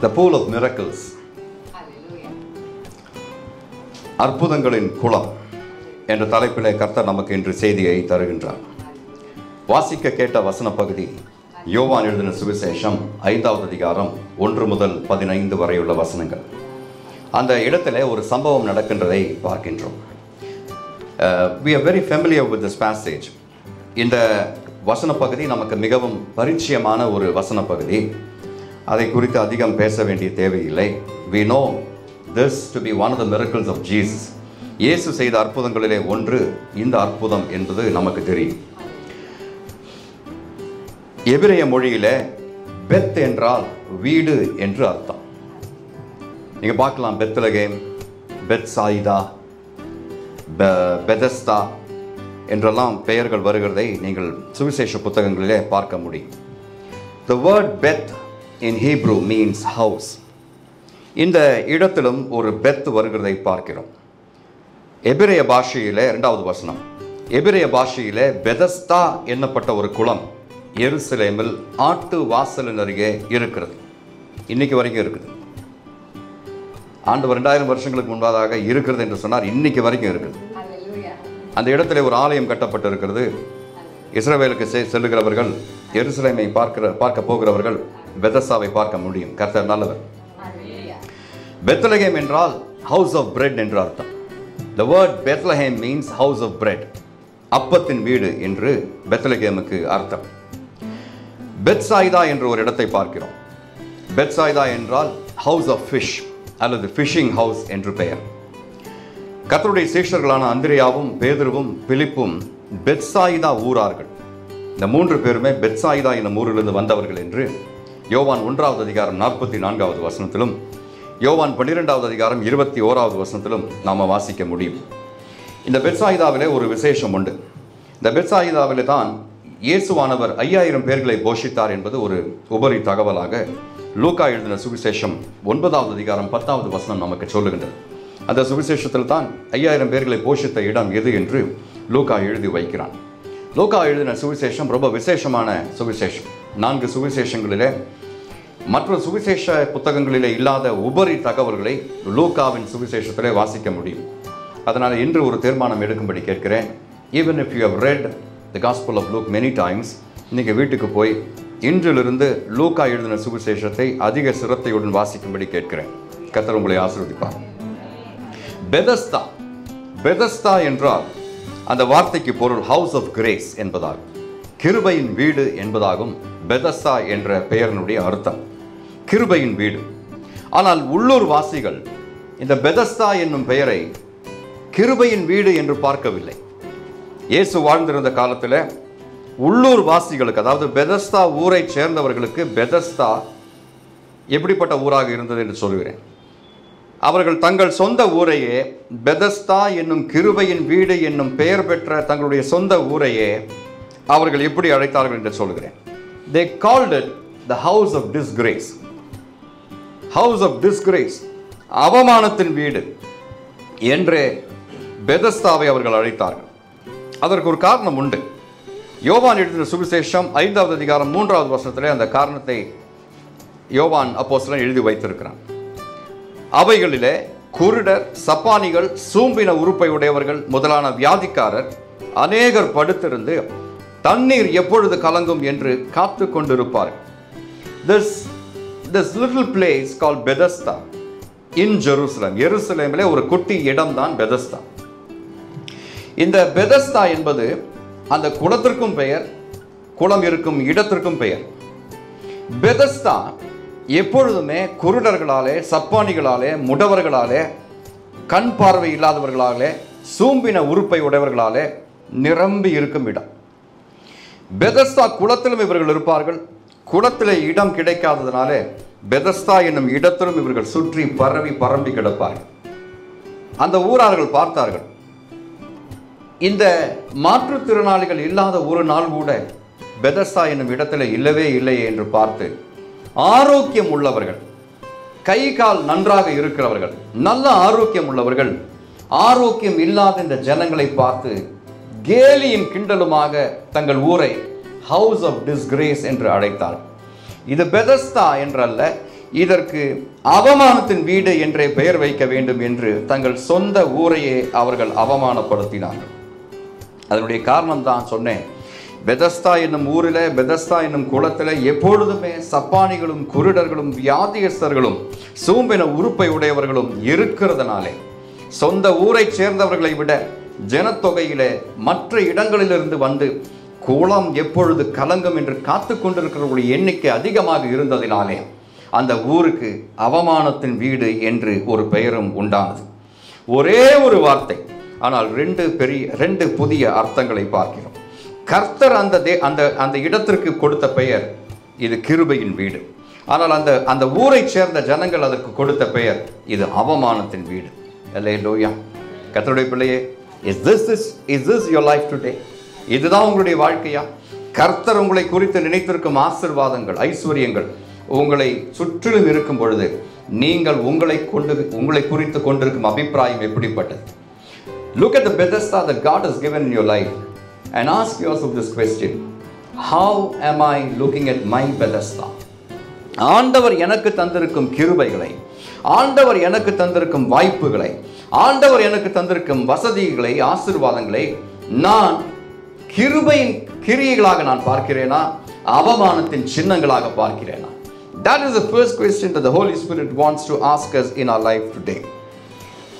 The pool of miracles. அற்புதங்களின் குளம் என்ற தலைப்பிலே கர்த்தர் நமக்கு இன்று செய்தியை தருகின்றார். வாசிக்க கேட்ட வசன பகுதி யோவான் எழுதின சுவிசேஷம் 5வது அதிகாரம் 1 முதல் 15 வரையுள்ள வசனங்கள். அந்த இடத்துல ஒரு சம்பவம் நடக்கின்றதை பார்க்கின்றோம். We are very familiar with this passage. இந்த வசன பகுதி நமக்கு மிகவும் பரிச்சயமான ஒரு வசன பகுதி. அதை குறித்து அதிகம் பேச வேண்டிய தேவையில்லை. We know this to be one of the miracles of Jesus. இயேசு செய்த அற்புதங்களிலே ஒன்று இந்த அற்புதம் என்பது நமக்கு தெரியும். எபிரேய மொழியிலே பெத் என்றால் வீடு என்று அர்த்தம். நீங்க பார்க்கலாம், பெத்லகேம், பெத்சாயிதா, பெதஸ்தா என்றெல்லாம் பெயர்கள் வருகிறதை நீங்கள் சுவிசேஷ புத்தகங்களிலே பார்க்க முடியும். The word Beth in Hebrew means house. இந்த இடத்திலும் ஒரு பெத் வருகிறதை பார்க்கிறோம். எபிரேய பாஷையிலே 2வது வசனம், எபிரேய பாஷையிலே பெதஸ்தா என்னப்பட்ட ஒரு குளம் எருசலேமில் ஆட்டு வாசலின் அருகே இருக்கிறது. இன்னைக்கு வரைக்கும் இருக்குது. ஆண்டவர் 2000 வருஷங்களுக்கு முன்பதாக இருக்கிறது என்று சொன்னார். இன்னைக்கு வரைக்கும் இருக்குது. அந்த இடத்துல ஒரு ஆலயம் கட்டப்பட்டு இருக்கிறது. இஸ்ரவேலுக்கு செல்லுகிறவர்கள், எருசலேமை பார்க்க போகிறவர்கள் பெதஸ்தாவை பார்க்க முடியும். கர்த்தர் நல்லவர். பெத்லகேம் என்றால் ஹவுஸ் ஆஃப் பிரெட் என்று அர்த்தம். The word Bethlehem means house of bread. அப்பத்தின் வீடு என்று பெத்லகேமுக்கு அர்த்தம். பெத்சாயிதா என்ற ஒரு இடத்தை பார்க்கிறோம். பெத்சாயிதா என்றால் ஹவுஸ் ஆஃப் ஃபிஷ் அல்லது ஃபிஷிங் ஹவுஸ் என்று பெயர். கர்த்தருடைய சீஷர்களான அந்திரேயாவும் பேதுருவும் பிலிப்பும் பெத்சாயிதா ஊரார்கள். இந்த 3 பேருமே பெத்சாயிதா என்னும் ஊரிலிருந்து வந்தவர்கள் என்று யோவான் 1வது அதிகாரம் 44வது வசனத்திலும் யோவான் 12வது அதிகாரம் 21வது வசனத்திலும் நாம் வாசிக்க முடியும். இந்த பெத்சாயிதாவிலே ஒரு விசேஷம் உண்டு. இந்த பெத்சாயிதாவிலே தான் இயேசுவானவர் 5000 பேர்களை போஷித்தார் என்பது ஒரு உபரி தகவலாக லூக்கா எழுதின சுவிசேஷம் 9வது அதிகாரம் 10வது வசனம் நமக்கு சொல்லுகின்றது. அந்த சுவிசேஷத்தில் தான் 5000 பேர்களை போஷித்த இடம் எது என்று லூக்கா எழுதி வைக்கிறான். லூக்கா எழுதின சுவிசேஷம் ரொம்ப விசேஷமான சுவிசேஷம். 4 சுவிசேஷங்களிலே மற்ற சுவிசேஷ புத்தகங்களிலே இல்லாத உபரி தகவல்களை லூக்காவின் சுவிசேஷத்திலே வாசிக்க முடியும். அதனால் இன்று ஒரு தீர்மானம் எடுக்கும்படி கேட்கிறேன். Even if you have read the Gospel of Luke many times, நீங்கள் வீட்டுக்கு போய் இன்றிலிருந்து லூக்கா எழுதின சுவிசேஷத்தை அதிக சிரத்தையுடன் வாசிக்கும்படி கேட்கிறேன். கர்த்தர் உங்களை ஆசீர்வதிப்பார். பெதஸ்தா, பெதஸ்தா என்றால் அந்த வார்த்தைக்கு பொருள் ஹவுஸ் ஆஃப் கிரேஸ் என்பதாகும். கிருபையின் வீடு என்பதாகும் பெதஸ்தா என்ற பெயரினுடைய அர்த்தம். கிருபையின் வீடு. ஆனால் உள்ளூர் வாசிகள் இந்த பெதஸ்தா என்னும் பெயரை கிருபையின் வீடு என்று பார்க்கவில்லை. இயேசு வாழ்ந்திருந்த காலத்தில் உள்ளூர் வாசிகளுக்கு, அதாவது பெதஸ்தா ஊரை சேர்ந்தவர்களுக்கு பெதஸ்தா எப்படிப்பட்ட ஊராக இருந்தது என்று சொல்கிறேன். அவர்கள் தங்கள் சொந்த ஊரையே பெதஸ்தா என்னும் கிருபையின் வீடு என்னும் பெயர் பெற்ற தங்களுடைய சொந்த ஊரையே அவர்கள் எப்படி அழைத்தார்கள் என்று சொல்கிறேன். They called it the house of disgrace. House of disgrace, அவமானத்தின் வீடு என்றே பெதஸ்தாவை அவர்கள் அழைத்தார்கள். அதற்கு ஒரு காரணம் உண்டு. யோவான் எழுதின சுவிசேஷம் 5வது அதிகாரம் 3வது வசனத்திலே அந்த காரணத்தை யோவான் அப்போஸ்தலன் எழுதி வைத்திருக்கிறான். அவைகளிலே குருடர், சப்பானிகள், சூம்பின உறுப்பை உடையவர்கள் முதலான வியாதிக்காரர் அநேகர் படுத்திருந்து தண்ணீர் எப்பொழுது கலங்கும் என்று காத்து கொண்டிருப்பார்கள். This little place called Bethesda in Jerusalem, எருசலேமிலே ஒரு குட்டி இடம்தான் பெதஸ்தா. இந்த பெதஸ்தா என்பது அந்த குளத்திற்கும் பெயர், குளம் இருக்கும் இடத்திற்கும் பெயர். பெதஸ்தா எப்பொழுதுமே குருடர்களாலே, சப்பானிகளாலே, முடவர்களாலே, கண் பார்வை இல்லாதவர்களாலே, சூம்பின உறுப்பை உடையவர்களாலே நிரம்பி இருக்கும் இடம். பெதஸ்தா குளத்திலும் இவர்கள் இருப்பார்கள். குளத்திலே இடம் கிடைக்காததினாலே பெதஸ்தா என்னும் இடத்திலும் இவர்கள் சுற்றி பரம்பி கிடப்பார்கள். அந்த ஊரார்கள் பார்த்தார்கள், இந்த மாற்றுத்திறனாளிகள் இல்லாத ஒரு நாள் கூட பெதஸ்தா என்னும் இடத்துல இல்லவே இல்லையே என்று பார்த்து, ஆரோக்கியம் உள்ளவர்கள், கை கால் நன்றாக இருக்கிறவர்கள், நல்ல ஆரோக்கியம் உள்ளவர்கள், ஆரோக்கியம் இல்லாத இந்த ஜனங்களை பார்த்து கேலியும் கிண்டலுமாக தங்கள் ஊரை ஹவுஸ் ஆஃப் டிஸ்கிரேஸ் என்று அழைத்தார். இது பெதஸ்தா என்றல்ல, இதற்கு அவமானத்தின் வீடு என்றே பெயர் வைக்க வேண்டும் என்று தங்கள் சொந்த ஊரையே அவர்கள் அவமானப்படுத்தினார்கள். அதனுடைய காரணம் தான் சொன்னேன். பெதஸ்தா என்னும் ஊரில், பெதஸ்தா என்னும் குளத்தில் எப்பொழுதுமே சப்பானிகளும் குருடர்களும் வியாதியஸ்தர்களும் சூம்பென உறுப்பை உடையவர்களும் இருக்கிறதுனாலே சொந்த ஊரை சேர்ந்தவர்களை விட ஜனத்தொகையிலே மற்ற இடங்களிலிருந்து வந்து குளம் எப்பொழுது கலங்கும் என்று காத்து கொண்டிருக்கிறவர்களுடைய எண்ணிக்கை அதிகமாக இருந்ததினாலே அந்த ஊருக்கு அவமானத்தின் வீடு என்று ஒரு பெயரும் உண்டானது. ஒரே ஒரு வார்த்தை, ஆனால் ரெண்டு புதிய அர்த்தங்களை பார்க்கிறோம். கர்த்தர் அந்த இடத்திற்கு கொடுத்த பெயர் இது கிருபையின் வீடு. ஆனால் அந்த ஊரை சேர்ந்த ஜனங்கள் அதற்கு கொடுத்த பெயர் இது அவமானத்தின் வீடு. அல்லேலூயா. கர்த்தருடைய பிள்ளையே, is this your life today? இதுதான் உங்களுடைய வாழ்க்கையா? கர்த்தர் உங்களை குறித்து நினைத்திருக்கும் ஆசீர்வாதங்கள், ஐஸ்வர்யங்கள் உங்களை சுற்றிலும் இருக்கும் பொழுது நீங்கள் உங்களை குறித்து கொண்டிருக்கும் அபிப்பிராயம் எப்படிப்பட்டது? Look at the Bethesda that God has given in your life and ask yourself this question: how am I looking at my Bethesda? ஆண்டவர் எனக்கு தந்திருக்கும் கிருபைகளை, ஆண்டவர் எனக்கு தந்திருக்கும் வாய்ப்புகளை, ஆண்டவர் எனக்கு தந்திருக்கும் வசதிகளை, ஆசீர்வாதங்களை நான் கிருபையின் கிரியைகளாக நான் பார்க்கிறேனா, அவமானத்தின் சின்னங்களாக பார்க்கிறேனா? That is the first question that the Holy Spirit wants to ask us in our life today.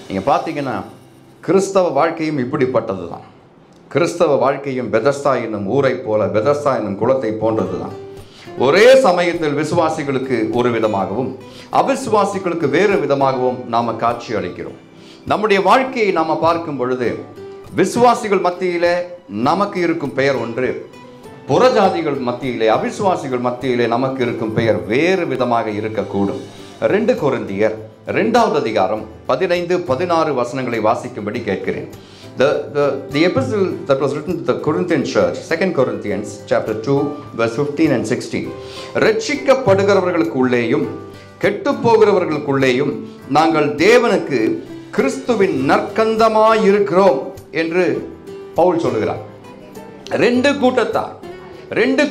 நீங்க பார்த்தீங்கன்னா கிறிஸ்தவ வாழ்க்கையும் இப்படிப்பட்டது தான். கிறிஸ்தவ வாழ்க்கையும் பெதஸ்தா என்னும் ஊரை போல, பெதஸ்தா என்னும் குளத்தை போன்றது தான். ஒரே சமயத்தில் விசுவாசிகளுக்கு ஒரு விதமாகவும் அவிசுவாசிகளுக்கு வேறு விதமாகவும் நாம் காட்சி அளிக்கிறோம். நம்முடைய வாழ்க்கையை நாம் பார்க்கும் பொழுது விசுவாசிகள் மத்தியிலே நமக்கு இருக்கும் பெயர் ஒன்று, புறஜாதிகள் மத்தியிலே, அவிசுவாசிகள் மத்தியிலே நமக்கு இருக்கும் பெயர் வேறு விதமாக இருக்கக்கூடும். 2 கொரிந்தியர் 2வது அதிகாரம் 15-16 வசனங்களை வாசிக்கும்படி கேட்கிறேன். The epistle that was written to the Corinthian church, 2 Corinthians chapter 2 verse 15 and 16. ரட்சிக்கப்படுகிறவர்களுக்குள்ளேயும் கெட்டுப்போகிறவர்களுக்குள்ளேயும் நாங்கள் தேவனுக்கு கிறிஸ்துவின் நற்கந்தமாயிருக்கிறோம் என்று பவுல் சொல்லுகிறார். 2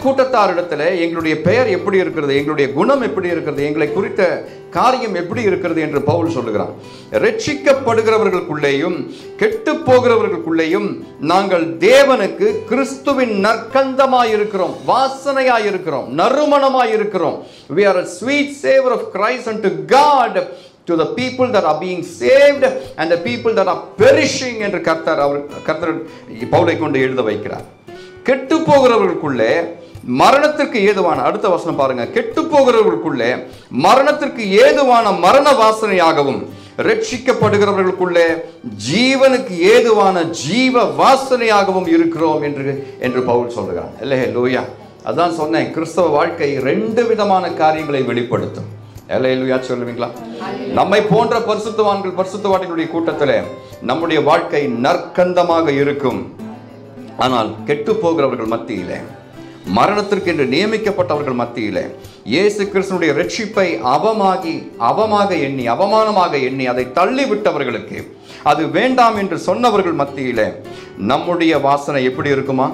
கூட்டத்தாரிடத்தில் எங்களுடைய பெயர் எப்படி இருக்கிறது, எங்களுடைய குணம் எப்படி இருக்கிறது, எங்களை குறித்த காரியம் எப்படி இருக்கிறது என்று பவுல் சொல்லுகிறார். ரட்சிக்கப்படுகிறவர்களுக்குள்ளேயும் கெட்டு போகிறவர்களுக்குள்ளேயும் நாங்கள் தேவனுக்கு கிறிஸ்துவின் நற்கந்தமாயிருக்கிறோம், வாசனையாயிருக்கிறோம், நறுமணமாயிருக்கிறோம். We are a sweet savor of Christ unto God, to the people that are being saved and the people that are perishing என்று கர்த்தர் பவுலை கொண்டு எழுத வைக்கிறார். கெட்டு போகிறவர்களுக்குள்ளே மரணத்திற்கு ஏதுவான, அடுத்த வசனம் பாருங்க, கெட்டு போகிறவர்களுக்குள்ளே மரணத்திற்கு ஏதுவான மரண வாசனையாகவும் ரட்சிக்கப்படுகிறவர்களுக்குள்ளே ஜீவனுக்கு ஏதுவான ஜீவ வாசனையாகவும் இருக்கிறோம் என்று பவுல் சொல்லுகிறார். அல்லேலூயா. அதான் சொன்னேன், கிறிஸ்தவ வாழ்க்கை 2 விதமான காரியங்களை வெளிப்படுத்தும். அல்லேலூயா சொல்லுவீங்களா? நம்மை போன்ற பரிசுத்தவான்கள், பரிசுத்தவான்களுடைய கூட்டத்தில் நம்முடைய வாழ்க்கை நற்கந்தமாக இருக்கும். ஆனால் கெட்டு போகிறவர்கள் மத்தியிலே, மரணத்திற்கு என்று நியமிக்கப்பட்டவர்கள் மத்தியிலே இயேசு கிறிஸ்துவினுடைய ரட்சிப்பை அவமானமாக எண்ணி அதை தள்ளிவிட்டவர்களுக்கு, அது வேண்டாம் என்று சொன்னவர்கள் மத்தியிலே நம்முடைய வாசனை எப்படி இருக்குமா?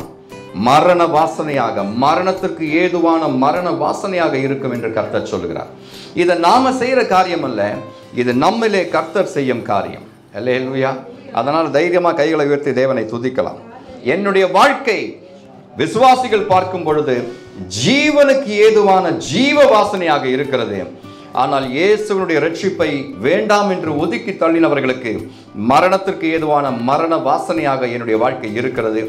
மரண வாசனையாக, மரணத்திற்கு ஏதுவான மரண வாசனையாக இருக்கும் என்று கர்த்தர் சொல்லுகிறார். இதை நாம செய்யற காரியம் அல்ல, இது நம்மிலே கர்த்தர் செய்யும் காரியம். அல்லேலூயா. அதனால் தைரியமா கைகளை உயர்த்தி தேவனை துதிக்கலாம். என்னுடைய வாழ்க்கை விசுவாசிகள் பார்க்கும் பொழுது ஜீவனுக்கு ஏதுவான ஜீவ வாசனையாக இருக்கிறது. ஆனால் இயேசுவினுடைய ரட்சிப்பை வேண்டாம் என்று ஒதுக்கி தள்ளினவர்களுக்கு மரணத்திற்கு ஏதுவான மரண வாசனையாக என்னுடைய வாழ்க்கை இருக்கிறது.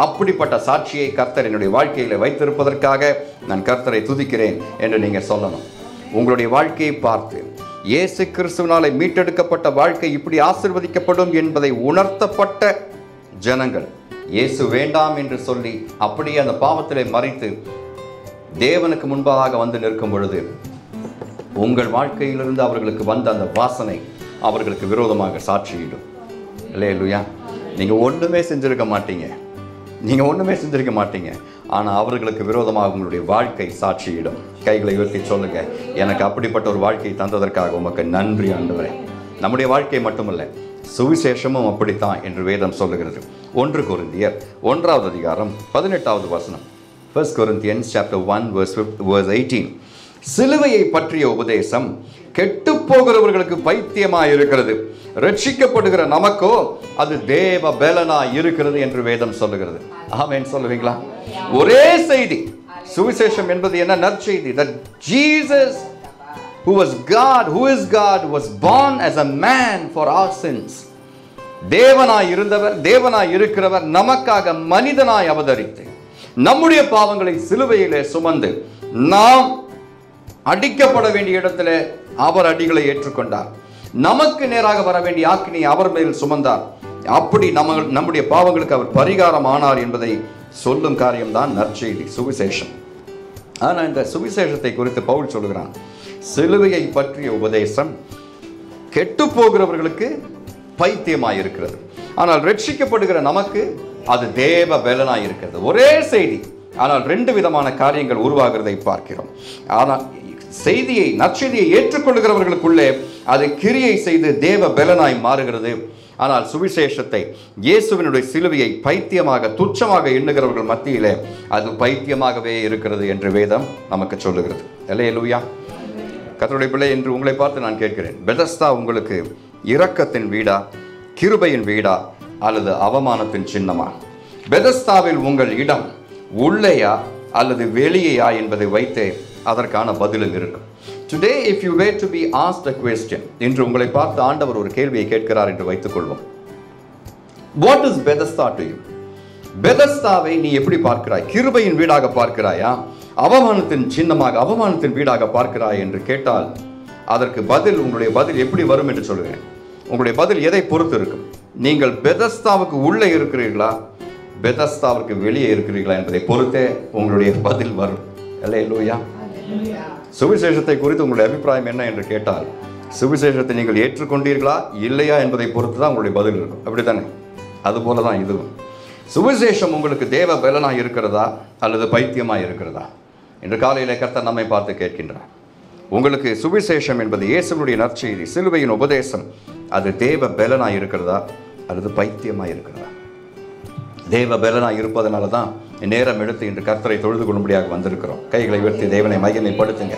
அப்படிப்பட்ட சாட்சியை கர்த்தர் என்னுடைய வாழ்க்கையில் வைத்திருப்பதற்காக நான் கர்த்தரை துதிக்கிறேன் என்று நீங்கள் சொல்லணும். உங்களுடைய வாழ்க்கையை பார்த்து இயேசு கிறிஸ்துவினாலே மீட்டெடுக்கப்பட்ட வாழ்க்கை இப்படி ஆசீர்வதிக்கப்படும் என்பதை உணர்த்தப்பட்ட ஜனங்கள் இயேசு வேண்டாம் என்று சொல்லி அப்படியே அந்த பாவத்திலே மறித்து தேவனுக்கு முன்பாக வந்து நிற்கும் பொழுது உங்கள் வாழ்க்கையிலிருந்து அவர்களுக்கு வந்த அந்த வாசனை அவர்களுக்கு விரோதமாக சாட்சியிடும். அல்லேலூயா. நீங்கள் ஒன்றுமே செஞ்சிருக்க மாட்டீங்க, ஆனால் அவர்களுக்கு விரோதமாக உங்களுடைய வாழ்க்கை சாட்சியிடும். கைகளை உயர்த்தி சொல்லுங்க, எனக்கு அப்படிப்பட்ட ஒரு வாழ்க்கையை தந்ததற்காக உமக்கு நன்றி ஆண்டவரே. நம்முடைய வாழ்க்கை மட்டுமல்ல, சுவிசேஷமும் அப்படித்தான் என்று வேதம் சொல்லுகிறது. 1 கொரிந்தியர் 1வது அதிகாரம் 18வது வசனம். 1 Corinthians chapter 1 verse 18. சிலுவையை பற்றிய உபதேசம் கெட்டு போகிறவர்களுக்கு பைத்தியமாய் இருக்கிறது, ரட்சிக்கப்படுகிற நமக்கோ அது தேவ பலனாய் இருக்கிறது என்று வேதம் சொல்லுகிறது. ஆமென் சொல்லுவீங்களா? ஒரே செய்தி. சுவிசேஷம் என்பது என்ன? நற்செய்தி. that Jesus who is God was born as a man for our sins. தேவனாய் இருந்தவர், தேவனாய் இருக்கிறவர் நமக்காக மனிதனாய் அவதரித்து நம்முடைய பாவங்களை சிலுவையிலே சுமந்து நாம் அடிக்கப்பட வேண்டிய இடத்துல அவர் அடிகளை ஏற்றுக்கொண்டார். நமக்கு நேராக வர வேண்டிய ஆக்கினை அவர் மேல் சுமந்தார். அப்படி நம்முடைய பாவங்களுக்கு அவர் பரிகாரம் ஆனார் என்பதை சொல்லும் காரியம்தான் நற்செய்தி, சுவிசேஷம். ஆனால் இந்த சுவிசேஷத்தை குறித்து பவுல் சொல்கிறான், சிலுவையை பற்றிய உபதேசம் கெட்டு போகிறவர்களுக்கு பைத்தியமாய் இருக்கிறது, ஆனால் ரட்சிக்கப்படுகிற நமக்கு அது தேவ பலனாய் இருக்கிறது. ஒரே செய்தி, ஆனால் ரெண்டு விதமான காரியங்கள் உருவாகிறதை பார்க்கிறோம். ஆனால் செய்தியை, நற்செய்தியை ஏற்றுக்கொள்கிறவர்களுக்குள்ளே அது கிரியை செய்து தேவ பலனாய் மாறுகிறது. ஆனால் சுவிசேஷத்தை, இயேசுவினுடைய சிலுவையை பைத்தியமாக, துச்சமாக எண்ணுகிறவர்கள் மத்தியிலே அது பைத்தியமாகவே இருக்கிறது என்று வேதம் நமக்கு சொல்லுகிறது. அல்லேலூயா. கர்த்தருடைய பிள்ளை, என்று உங்களை பார்த்து நான் கேட்கிறேன், பெதஸ்தா உங்களுக்கு இரக்கத்தின் வீடா, கிருபையின் வீடா, அல்லது அவமானத்தின் சின்னமா? பெதஸ்தாவில் உங்கள் இடம் உள்ளேயா அல்லது வெளியேயா என்பதை வைத்து அதற்கான பதிலும் இருக்கும். Today, if you were to be asked a question, இன்று உங்களை பார்த்து ஆண்டவர் ஒரு கேள்வியை கேட்கிறார் என்று வைத்துக் கொள்வோம். What is Bethesda to you? பெதஸ்தாவை நீ எப்படி பார்க்கிறாய்? கிருபையின் வீடாக பார்க்கிறாயா, அவமானத்தின் சின்னமாக, அவமானத்தின் வீடாக பார்க்கிறாய் என்று கேட்டால் அதற்கு பதில், உங்களுடைய பதில் எப்படி வரும் என்று சொல்கிறேன். உங்களுடைய பதில் எதை பொறுத்து இருக்கும்? நீங்கள் பெதஸ்தாவுக்கு உள்ளே இருக்கிறீர்களா, பெதஸ்தாவுக்கு வெளியே இருக்கிறீர்களா என்பதை பொறுத்தே உங்களுடைய பதில் வரும். அல்லேலூயா. சுவிசேஷத்தை குறித்து உங்களுடைய அபிப்பிராயம் என்ன என்று கேட்டால், சுவிசேஷத்தை நீங்கள் ஏற்றுக்கொண்டீர்களா இல்லையா என்பதை பொறுத்து தான் உங்களுடைய பதில் இருக்கும். அப்படித்தானே? அதுபோல தான் இதுவும். சுவிசேஷம் உங்களுக்கு தேவ பலனாக இருக்கிறதா அல்லது பைத்தியமாக இருக்கிறதா என்று காலையில் கர்த்தர் நம்மை பார்த்து கேட்கின்றார். உங்களுக்கு சுவிசேஷம் என்பது இயேசுவுடைய நற்செய்தி, சிலுவையின் உபதேசம், அது தேவ பலனாக இருக்கிறதா அல்லது பைத்தியமாக இருக்கிறதா? தேவ பலனாக இருப்பதனால தான் நேரம் எடுத்து இன்று கர்த்தரை தொழுது கொள்ளும்படியாக வந்திருக்கிறோம். கைகளை உயர்த்தி தேவனை மகிமைப்படுத்துங்க.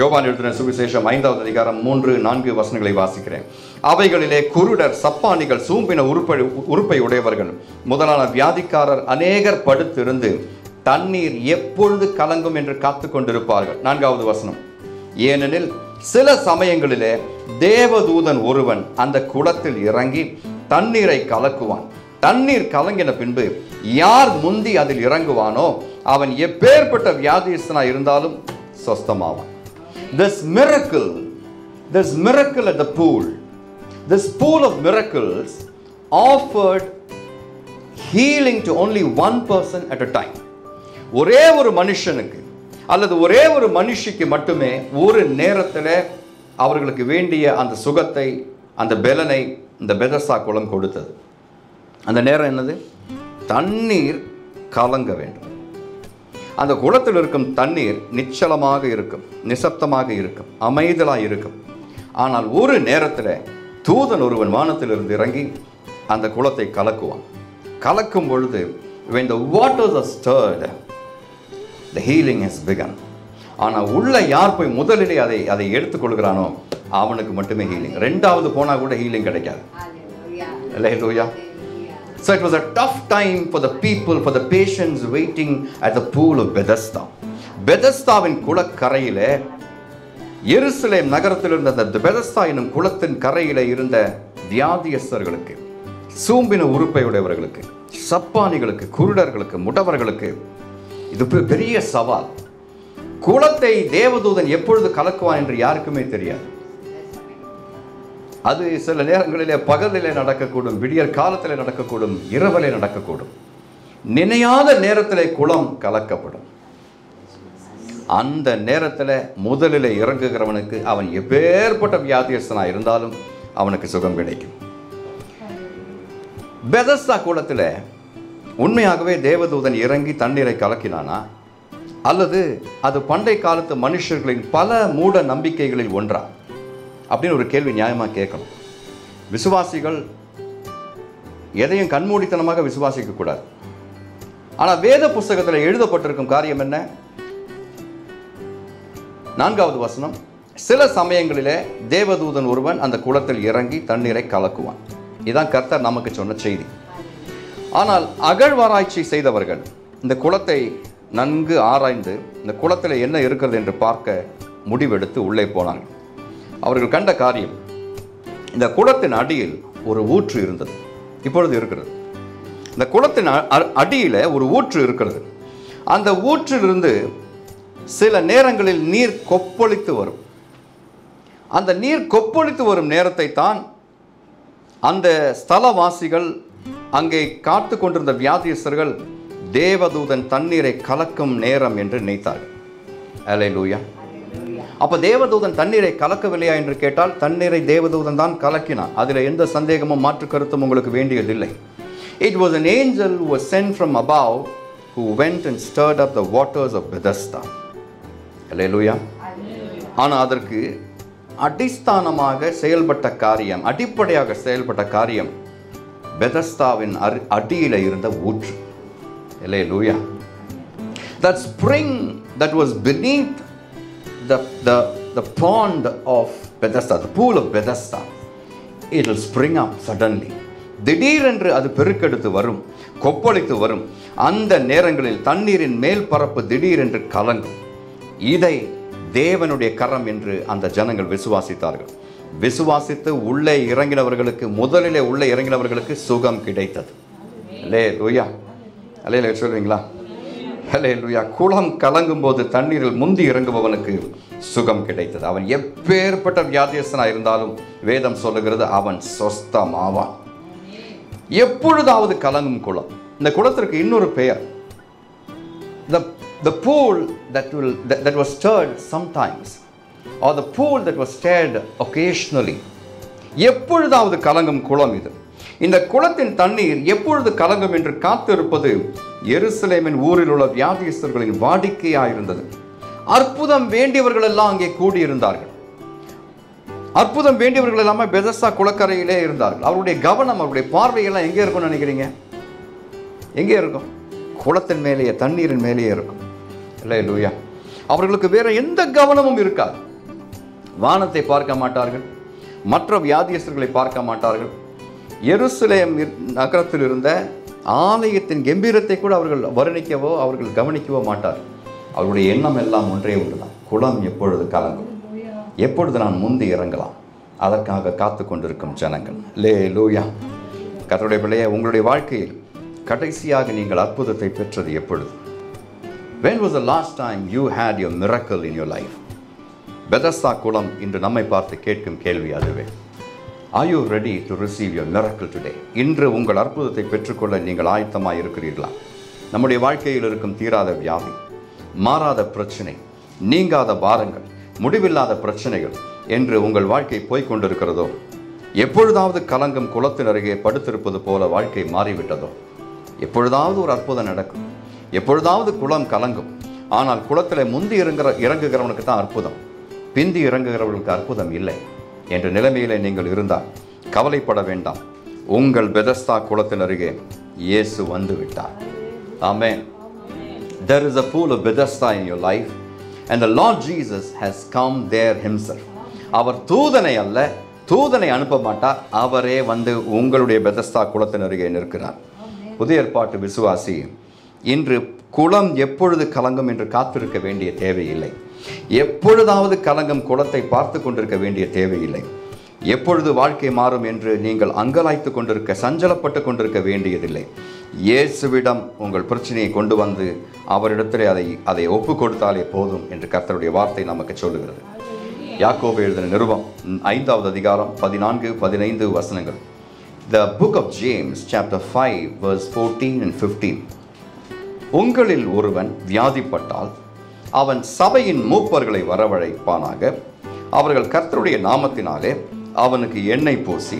யோவான் எழுதின சுவிசேஷம் 5வது அதிகாரம் 3-4 வசனங்களை வாசிக்கிறேன். அவைகளிலே குருடர், சப்பானிகள், சூம்பின உறுப்பை உடையவர்கள் முதலான வியாதிக்காரர் அநேகர் படுத்திருந்து தண்ணீர் எப்பொழுது கலங்கும் என்று காத்து கொண்டிருப்பார்கள். 4வது வசனம், ஏனெனில் சில சமயங்களிலே தேவதூதன் ஒருவன் அந்த குளத்தில் இறங்கி தண்ணீரை கலக்குவான். தண்ணீர் கலங்கின பின்பு யார் முந்தி அதில் இறங்குவானோ அவன் எப்பேற்பட்ட வியாதியஸ்தனாய் இருந்தாலும் சொஸ்தமாவான். This miracle at the pool, this pool of miracles offered healing to only one person at a time. ஒரே ஒரு மனுஷனுக்கு அல்லது ஒரே ஒரு மனுஷிக்கு மட்டுமே ஒரு நேரத்தில் அவர்களுக்கு வேண்டிய அந்த சுகத்தை, அந்த பலனை இந்த பெதஸ்தா குளம் கொடுத்தது. அந்த நேரம் என்னது? தண்ணீர் கலங்க வேண்டும். அந்த குளத்தில் இருக்கும் தண்ணீர் நிச்சலமாக இருக்கும், நிசப்தமாக இருக்கும், அமைதலாக இருக்கும். ஆனால் ஒரு நேரத்தில் தூதன் ஒருவன் வானத்திலிருந்து இறங்கி அந்த குளத்தை கலக்குவான். கலக்கும் பொழுது when the waters are stirred, the healing has begun. ஆனால் உள்ள யார் போய் முதலிலே அதை எடுத்துக்கொள்கிறானோ அவனுக்கு மட்டுமே ஹீலிங். ரெண்டாவது போனால் கூட ஹீலிங் கிடைக்காது. அல்லேலூயா. So it was a tough time for the people, for the patients waiting at the pool of Bethesda. பெதஸ்தாவின் குளக்கரையிலே, எருசலேம் நகரத்தில் இருந்த அந்த பெதஸ்தா என்னும் குளத்தின் கரையிலே இருந்த வியாதியஸ்தர்களுக்கு, சூம்பின உறுப்பை உடையவர்களுக்கு, சப்பானிகளுக்கு, குருடர்களுக்கு, முடவர்களுக்கு இது பெரிய சவால். குளத்தை தேவதூதன் எப்பொழுது கலக்குவான் என்று யாருக்குமே தெரியாது. அது சில நேரங்களிலே பகலிலே நடக்கக்கூடும், விடியற் காலத்தில் நடக்கக்கூடும், இரவிலே நடக்கக்கூடும். நினையாத நேரத்திலே குளம் கலக்கப்படும். அந்த நேரத்தில் முதலில் இறங்குகிறவனுக்கு அவன் எப்பேற்பட்ட வியாதியஸ்தனாக இருந்தாலும் அவனுக்கு சுகம் கிடைக்கும். பெதஸ்தா குளத்தில் உண்மையாகவே தேவதூதன் இறங்கி தண்ணீரை கலக்கினானா அல்லது அது பண்டை காலத்து மனுஷர்களின் பல மூட நம்பிக்கைகளில் ஒன்றா அப்படின்னு ஒரு கேள்வி நியாயமாக கேட்கணும். விசுவாசிகள் எதையும் கண்மூடித்தனமாக விசுவாசிக்க கூடாது. ஆனால் வேத புஸ்தகத்தில் எழுதப்பட்டிருக்கும் காரியம் என்ன? 4வது வசனம், சில சமயங்களிலே தேவதூதன் ஒருவன் அந்த குளத்தில் இறங்கி தண்ணீரை கலக்குவான். இதுதான் கர்த்தர் நமக்கு சொன்ன செய்தி. ஆனால் அகழ்வாராய்ச்சி செய்தவர்கள் இந்த குளத்தை நன்கு ஆராய்ந்து இந்த குளத்தில் என்ன இருக்கிறது என்று பார்க்க முடிவெடுத்து உள்ளே போனார்கள். அவர்கள் கண்ட காரியம், இந்த குளத்தின் அடியில் ஒரு ஊற்று இருந்தது. இப்பொழுது இருக்கிறது. இந்த குளத்தின் அடியில் ஒரு ஊற்று இருக்கிறது. அந்த ஊற்றிலிருந்து சில நேரங்களில் நீர் கொப்பளித்து வரும். அந்த நீர் கொப்பளித்து வரும் நேரத்தை தான் அந்த ஸ்தலவாசிகள், அங்கே காத்து கொண்டிருந்த வியாதியஸ்தர்கள் தேவதூதன் தண்ணீரை கலக்கும் நேரம் என்று நினைத்தார்கள். அல்லேலூயா. அப்போ தேவதூதன் தண்ணீரை கலக்கவில்லையா என்று கேட்டால், தண்ணீரை தேவதூதன் தான் கலக்கினான். அதில் எந்த சந்தேகமும் மாற்று கருத்தும் உங்களுக்கு வேண்டியதில்லை. It was an angel who was sent from above who went and stirred up the waters of Bethesda. அல்லேலூயா. ஆனால் அதற்கு அடிஸ்தானமாக செயல்பட்ட காரியம், அடிப்படையாக செயல்பட்ட காரியம் பெதஸ்தாவின் அடியில் இருந்த ஊற்று. Hallelujah. That spring that was beneath the pond of Bethesda, the pool of Bethesda, it will spring up suddenly. திடீரென்று அது பெருக்கெடுத்து வரும், கொப்பளித்து வரும். அந்த நேரங்களில் தண்ணீரின் மேல் பரப்பு திடீரென்று கலங்கும். இதை தேவனுடைய கரம் என்று அந்த ஜனங்கள் விசுவாசித்தார்கள். விசுவாசித்து உள்ளே இறங்கினவர்களுக்கு, முதலிலே உள்ளே இறங்கினவர்களுக்கு சுகம் கிடைத்தது. அல்லேலூயா. அல்லேலூயா சொல்வீங்களா? அல்லேலூயா. குளம் கலங்கும் போது தண்ணீரில் முந்தி இறங்குபவனுக்கு சுகம் கிடைத்தது. அவன் எப்பேற்பட்ட வியாதியஸ்தனாக இருந்தாலும் வேதம் சொல்லுகிறது, அவன் சொஸ்தமாவான். எப்பொழுதாவது கலங்கும் குளம். இந்த குளத்திற்கு இன்னொரு பெயர், the pool that was stirred sometimes, or the pool that was stirred occasionally. எப்பொழுதாவது கலங்கும் குளம் இது. இந்த குளத்தின் தண்ணீர் எப்பொழுது கலங்கும் என்று காத்திருப்பது எருசலேமின் ஊரில் உள்ள வியாதியஸ்தர்களின் வாடிக்கையாயிருந்தது. அற்புதம் வேண்டியவர்கள் எல்லாம் அங்கே கூடியிருந்தார்கள். அற்புதம் வேண்டியவர்கள் எல்லாமே பெதஸ்தா குளக்கரையிலே இருந்தார்கள். அவருடைய கவனம், அவருடைய பார்வையெல்லாம் எங்கே இருக்கும்னு நினைக்கிறீங்க? எங்கே இருக்கும்? குளத்தின் மேலேயே, தண்ணீரின் மேலேயே இருக்கும். அல்லேலூயா. அவர்களுக்கு வேற எந்த கவனமும் இருக்காது. வானத்தை பார்க்க மாட்டார்கள், மற்ற வியாதியஸ்தர்களை பார்க்க மாட்டார்கள். எருசலேம் நகரத்தில் இருந்த ஆலயத்தின் கம்பீரத்தை கூட அவர்கள் வர்ணிக்கவோ அவர்கள் கவனிக்கவோ மாட்டார். அவருடைய எண்ணம் எல்லாம் ஒன்றே ஒன்றுதான், குளம் எப்பொழுது கலங்கும், எப்பொழுது நான் முந்தி இறங்கலாம், அதற்காக காத்து கொண்டிருக்கும் ஜனங்கள். அல்லேலூயா. கர்த்தருடைய பிள்ளையே, உங்களுடைய வாழ்க்கையில் கடைசியாக நீங்கள் அற்புதத்தை பெற்றது எப்பொழுது? When was the last time you had your miracle in your life? Bethesda குளம் இன்று நம்மை பார்த்து கேட்கும் கேள்வி அதுவே. Are you ready to receive your miracle today? இன்று உங்கள் அற்புதத்தை பெற்றுக்கொள்ள நீங்கள் ஆயத்தமாக இருக்கிறீர்களா? நம்முடைய வாழ்க்கையில் இருக்கும் தீராத வியாதி, மாறாத பிரச்சனை, நீங்காத பாரங்கள், முடிவில்லாத பிரச்சனைகள் என்று உங்கள் வாழ்க்கை போய்கொண்டிருக்கிறதோ? எப்பொழுதாவது கலங்கும் குளத்தின் அருகே படுத்திருப்பது போல வாழ்க்கை மாறிவிட்டதோ? எப்பொழுதாவது ஒரு அற்புதம் நடக்கும், எப்பொழுதாவது குளம் கலங்கும். ஆனால் குளத்தில் முந்தி இறங்குகிறவனுக்கு தான் அற்புதம், பிந்தி இறங்குகிறவர்களுக்கு அற்புதம் இல்லை என்ற நிலைமையிலே நீங்கள் இருந்தால் கவலைப்பட வேண்டாம். உங்கள் பெதஸ்தா குளத்தின் அருகே இயேசு வந்து விட்டார். ஆமென். There is a pool of Bethesda in your life and the Lord Jesus has come there himself. அவர் தூதனை அல்ல, தூதனை அனுப்ப மாட்டார், அவரே வந்து உங்களுடைய பெதஸ்தா குளத்தின் அருகே நிற்கிறார். புதிய ஏற்பாட்டு விசுவாசி, இன்று குளம் எப்பொழுது கலங்கும் என்று காத்திருக்க வேண்டிய தேவையில்லை. எப்பொழுதாவது கலங்கும் குளத்தை பார்த்து கொண்டிருக்க வேண்டிய தேவையில்லை. எப்பொழுது வாழ்க்கை மாறும் என்று நீங்கள் அங்கலாய்த்து கொண்டிருக்க, சஞ்சலப்பட்டு கொண்டிருக்க வேண்டியதில்லை. இயேசுவிடம் உங்கள் பிரச்சனையை கொண்டு வந்து அவரிடத்திலே அதை ஒப்பு கொடுத்தாலே போதும் என்று கர்த்தருடைய வார்த்தை நமக்கு சொல்லுகிறது. யாக்கோபு எழுதின நிருபம் 5வது அதிகாரம் 14-15 வசனங்கள். The book of James chapter 5 verse 14 and 15. உங்களில் ஒருவன் வியாதிப்பட்டால் அவன் சபையின் மூப்பர்களை வரவழைப்பானாக. அவர்கள் கர்த்தருடைய நாமத்தினாலே அவனுக்கு எண்ணெய் பூசி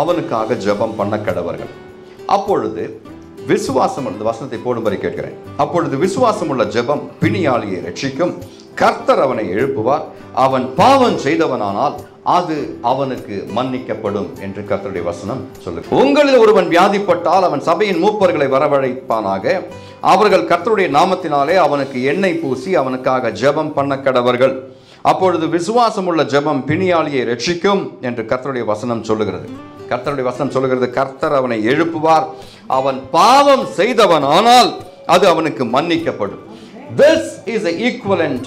அவனுக்காக ஜெபம் பண்ண கடவர்கள். அப்பொழுது விசுவாசம், இந்த வசனத்தை போடும்படி கேட்கிறேன். அப்பொழுது விசுவாசம் உள்ள ஜெபம் பிணியாளியை ரட்சிக்கும். கர்த்தர் அவனை எழுப்புவார். அவன் பாவம் செய்தவனானால் அது அவனுக்கு மன்னிக்கப்படும் என்று கர்த்தருடைய வசனம் சொல்லு. உங்களில் ஒருவன் வியாதிப்பட்டால் அவன் சபையின் மூப்பர்களை வரவழைப்பானாக. அவர்கள் கர்த்தருடைய நாமத்தினாலே அவனுக்கு எண்ணெய் பூசி அவனுக்காக ஜெபம் பண்ண கடவர்கள். அப்பொழுது விசுவாசம் உள்ள ஜெபம் பிணியாளியை ரட்சிக்கும் என்று கர்த்தருடைய வசனம் சொல்லுகிறது. கர்த்தருடைய வசனம் சொல்லுகிறது, கர்த்தர் அவனை எழுப்புவார், அவன் பாவம் செய்தவன் ஆனால் அது அவனுக்கு மன்னிக்கப்படும். This is the equivalent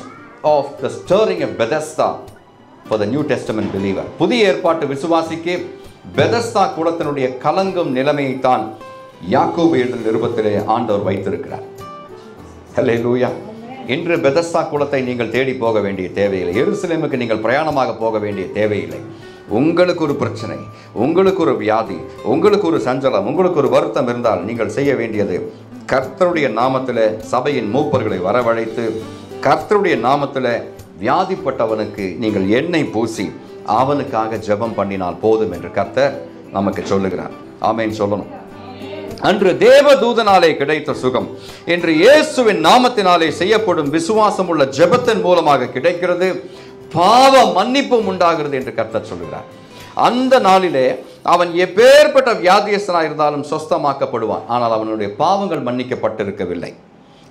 of the stirring of Bethesda for the New Testament believer. புதிய ஏற்பாட்டு விசுவாசிக்கு பெதஸ்தா குளத்தினுடைய கலங்கும் நிலைமையைத்தான் யாக்கோபு எழுதின நிருபத்திலே ஆண்டவர் வைத்திருக்கிறார். ஹல்லேலூயா. இன்று பெதஸ்தா குளத்தை நீங்கள் தேடி போக வேண்டிய தேவையில்லை. எருசலேமுக்கு நீங்கள் பிரயாணமாக போக வேண்டிய தேவையில்லை. உங்களுக்கு ஒரு பிரச்சனை, உங்களுக்கு ஒரு வியாதி, உங்களுக்கு ஒரு சஞ்சலம், உங்களுக்கு ஒரு வருத்தம் இருந்தால் நீங்கள் செய்ய வேண்டியது கர்த்தருடைய நாமத்தில் சபையின் மூப்பர்களை வரவழைத்து கர்த்தருடைய நாமத்தில் வியாதிப்பட்டவனுக்கு நீங்கள் எண்ணெய் பூசி அவனுக்காக ஜெபம் பண்ணினால் போதும் என்று கர்த்தர் நமக்கு சொல்லுகிறார். ஆமென் சொல்லணும். அன்று தேவதூதனாலே கிடைத்த சுகம் இன்று இயேசுவின் நாமத்தினாலே செய்யப்படும் விசுவாசம் உள்ள ஜெபத்தின் மூலமாக கிடைக்கிறது. பாவ மன்னிப்பும் உண்டாகிறது என்று கர்த்தர் சொல்கிறார். அந்த நாளிலே அவன் எப்பேற்பட்ட வியாதியஸ்தனாக இருந்தாலும் சொஸ்தமாக்கப்படுவான். ஆனால் அவனுடைய பாவங்கள் மன்னிக்கப்பட்டிருக்கவில்லை.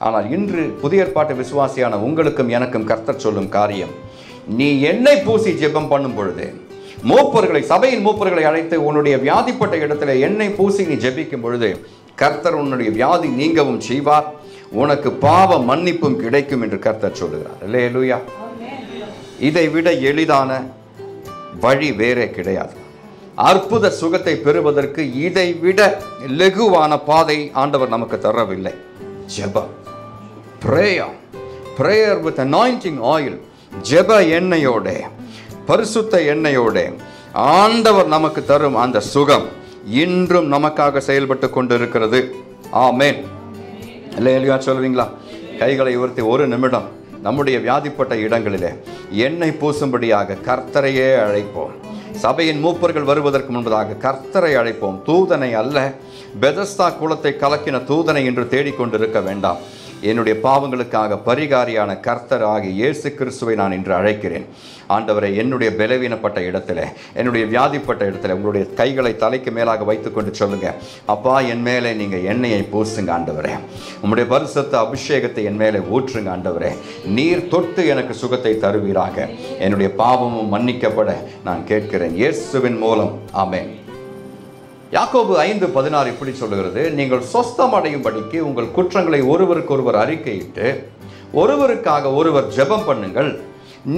ஆனால் இன்று புதிய ஏற்பாட்டு விசுவாசியான உங்களுக்கும் எனக்கும் கர்த்தர் சொல்லும் காரியம், நீ எண்ணெய் பூசி ஜெபம் பண்ணும் பொழுது, மூப்பர்களை சபையின் மூப்பர்களை அழைத்து உன்னுடைய வியாதிப்பட்ட இடத்துல எண்ணெய் பூசி நீ ஜெபிக்கும் பொழுது கர்த்தர் உன்னுடைய வியாதி நீங்கவும் செய்வார், உனக்கு பாவ மன்னிப்பும் கிடைக்கும் என்று கர்த்தர் சொல்லுகிறார். அல்லேலூயா. இதை விட எளிதான வழி வேறே கிடையாது. அற்புத சுகத்தை பெறுவதற்கு இதை விட லெகுவான பாதை ஆண்டவர் நமக்கு தரவில்லை. ஜெபம், பிரேயர் வித் அனாயிண்டிங் ஆயில், ஜெப எண்ணெயோட, பரிசுத்த எண்ணெயோட ஆண்டவர் நமக்கு தரும் அந்த சுகம் இன்றும் நமக்காக செயல்பட்டு கொண்டிருக்கிறது. ஆமென். அல்லேலூயா சொல்வீங்களா? கைகளை உயர்த்தி ஒரு நிமிடம் நம்முடைய வியாதிப்பட்ட இடங்களிலே எண்ணெய் பூசும்படியாக கர்த்தரையே அழைப்போம். சபையின் மூப்பர்கள் வருவதற்கு முன்பதாக கர்த்தரை அழைப்போம். தூதனை அல்ல, பெதஸ்தா குளத்தை கலக்கின தூதனை என்று தேடிக்கொண்டிருக்க வேண்டாம். என்னுடைய பாவங்களுக்காக பரிகாரியான கர்த்தர் ஆகிய இயேசு கிறிஸ்துவை நான் இன்று அழைக்கிறேன். ஆண்டவரை, என்னுடைய பலவீனப்பட்ட இடத்துல, என்னுடைய வியாதிப்பட்ட இடத்துல உங்களுடைய கைகளை தலைக்கு மேலாக வைத்துக்கொண்டு சொல்லுங்க, அப்பா என் மேலே நீங்கள் எண்ணெயை பூசுங்க ஆண்டவரே, உங்களுடைய பரிசுத்த அபிஷேகத்தை என் மேலே ஊற்றுங்க ஆண்டவரே, நீர் தொட்டு எனக்கு சுகத்தை தருவீராக, என்னுடைய பாவமும் மன்னிக்கப்பட நான் கேட்கிறேன் இயேசுவின் மூலம். ஆமென். யாக்கோபு 5:16 இப்படி சொல்லுகிறது, நீங்கள் சொஸ்தமடையும்படிக்கு உங்கள் குற்றங்களை ஒருவருக்கொருவர் அறிக்கையிட்டு ஒருவருக்காக ஒருவர் ஜெபம் பண்ணுங்கள்,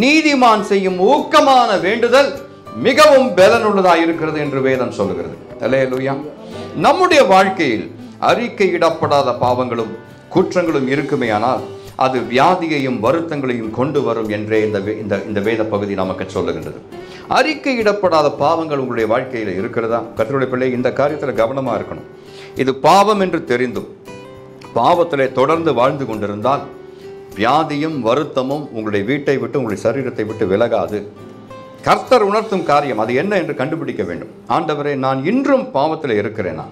நீதிமான் செய்யும் ஊக்கமான வேண்டுதல் மிகவும் பலனுள்ளதாக இருக்கிறது என்று வேதம் சொல்லுகிறது. அல்லேலூயா. நம்முடைய வாழ்க்கையில் அறிக்கையிடப்படாத பாவங்களும் குற்றங்களும் இருக்குமேயானால் அது வியாதியையும் வருத்தங்களையும் கொண்டு வரும் என்றே இந்த வேத பகுதி நமக்கு சொல்லுகின்றது. அறிக்கையிடப்படாத பாவங்கள் உங்களுடைய வாழ்க்கையில் இருக்கிறதா? கர்த்தருடைய பிள்ளை, இந்த காரியத்தில் கவனமாக இருக்கணும். இது பாவம் என்று தெரிந்தும் பாவத்திலே தொடர்ந்து வாழ்ந்து கொண்டிருந்தால் வியாதியும் வருத்தமும் உங்களுடைய வீட்டை விட்டு உங்களுடைய சரீரத்தை விட்டு விலகாது. கர்த்தர் உணர்த்தும் காரியம் அது என்ன என்று கண்டுபிடிக்க வேண்டும். ஆண்டவரே, நான் இன்றும் பாவத்தில் இருக்கிறேனா?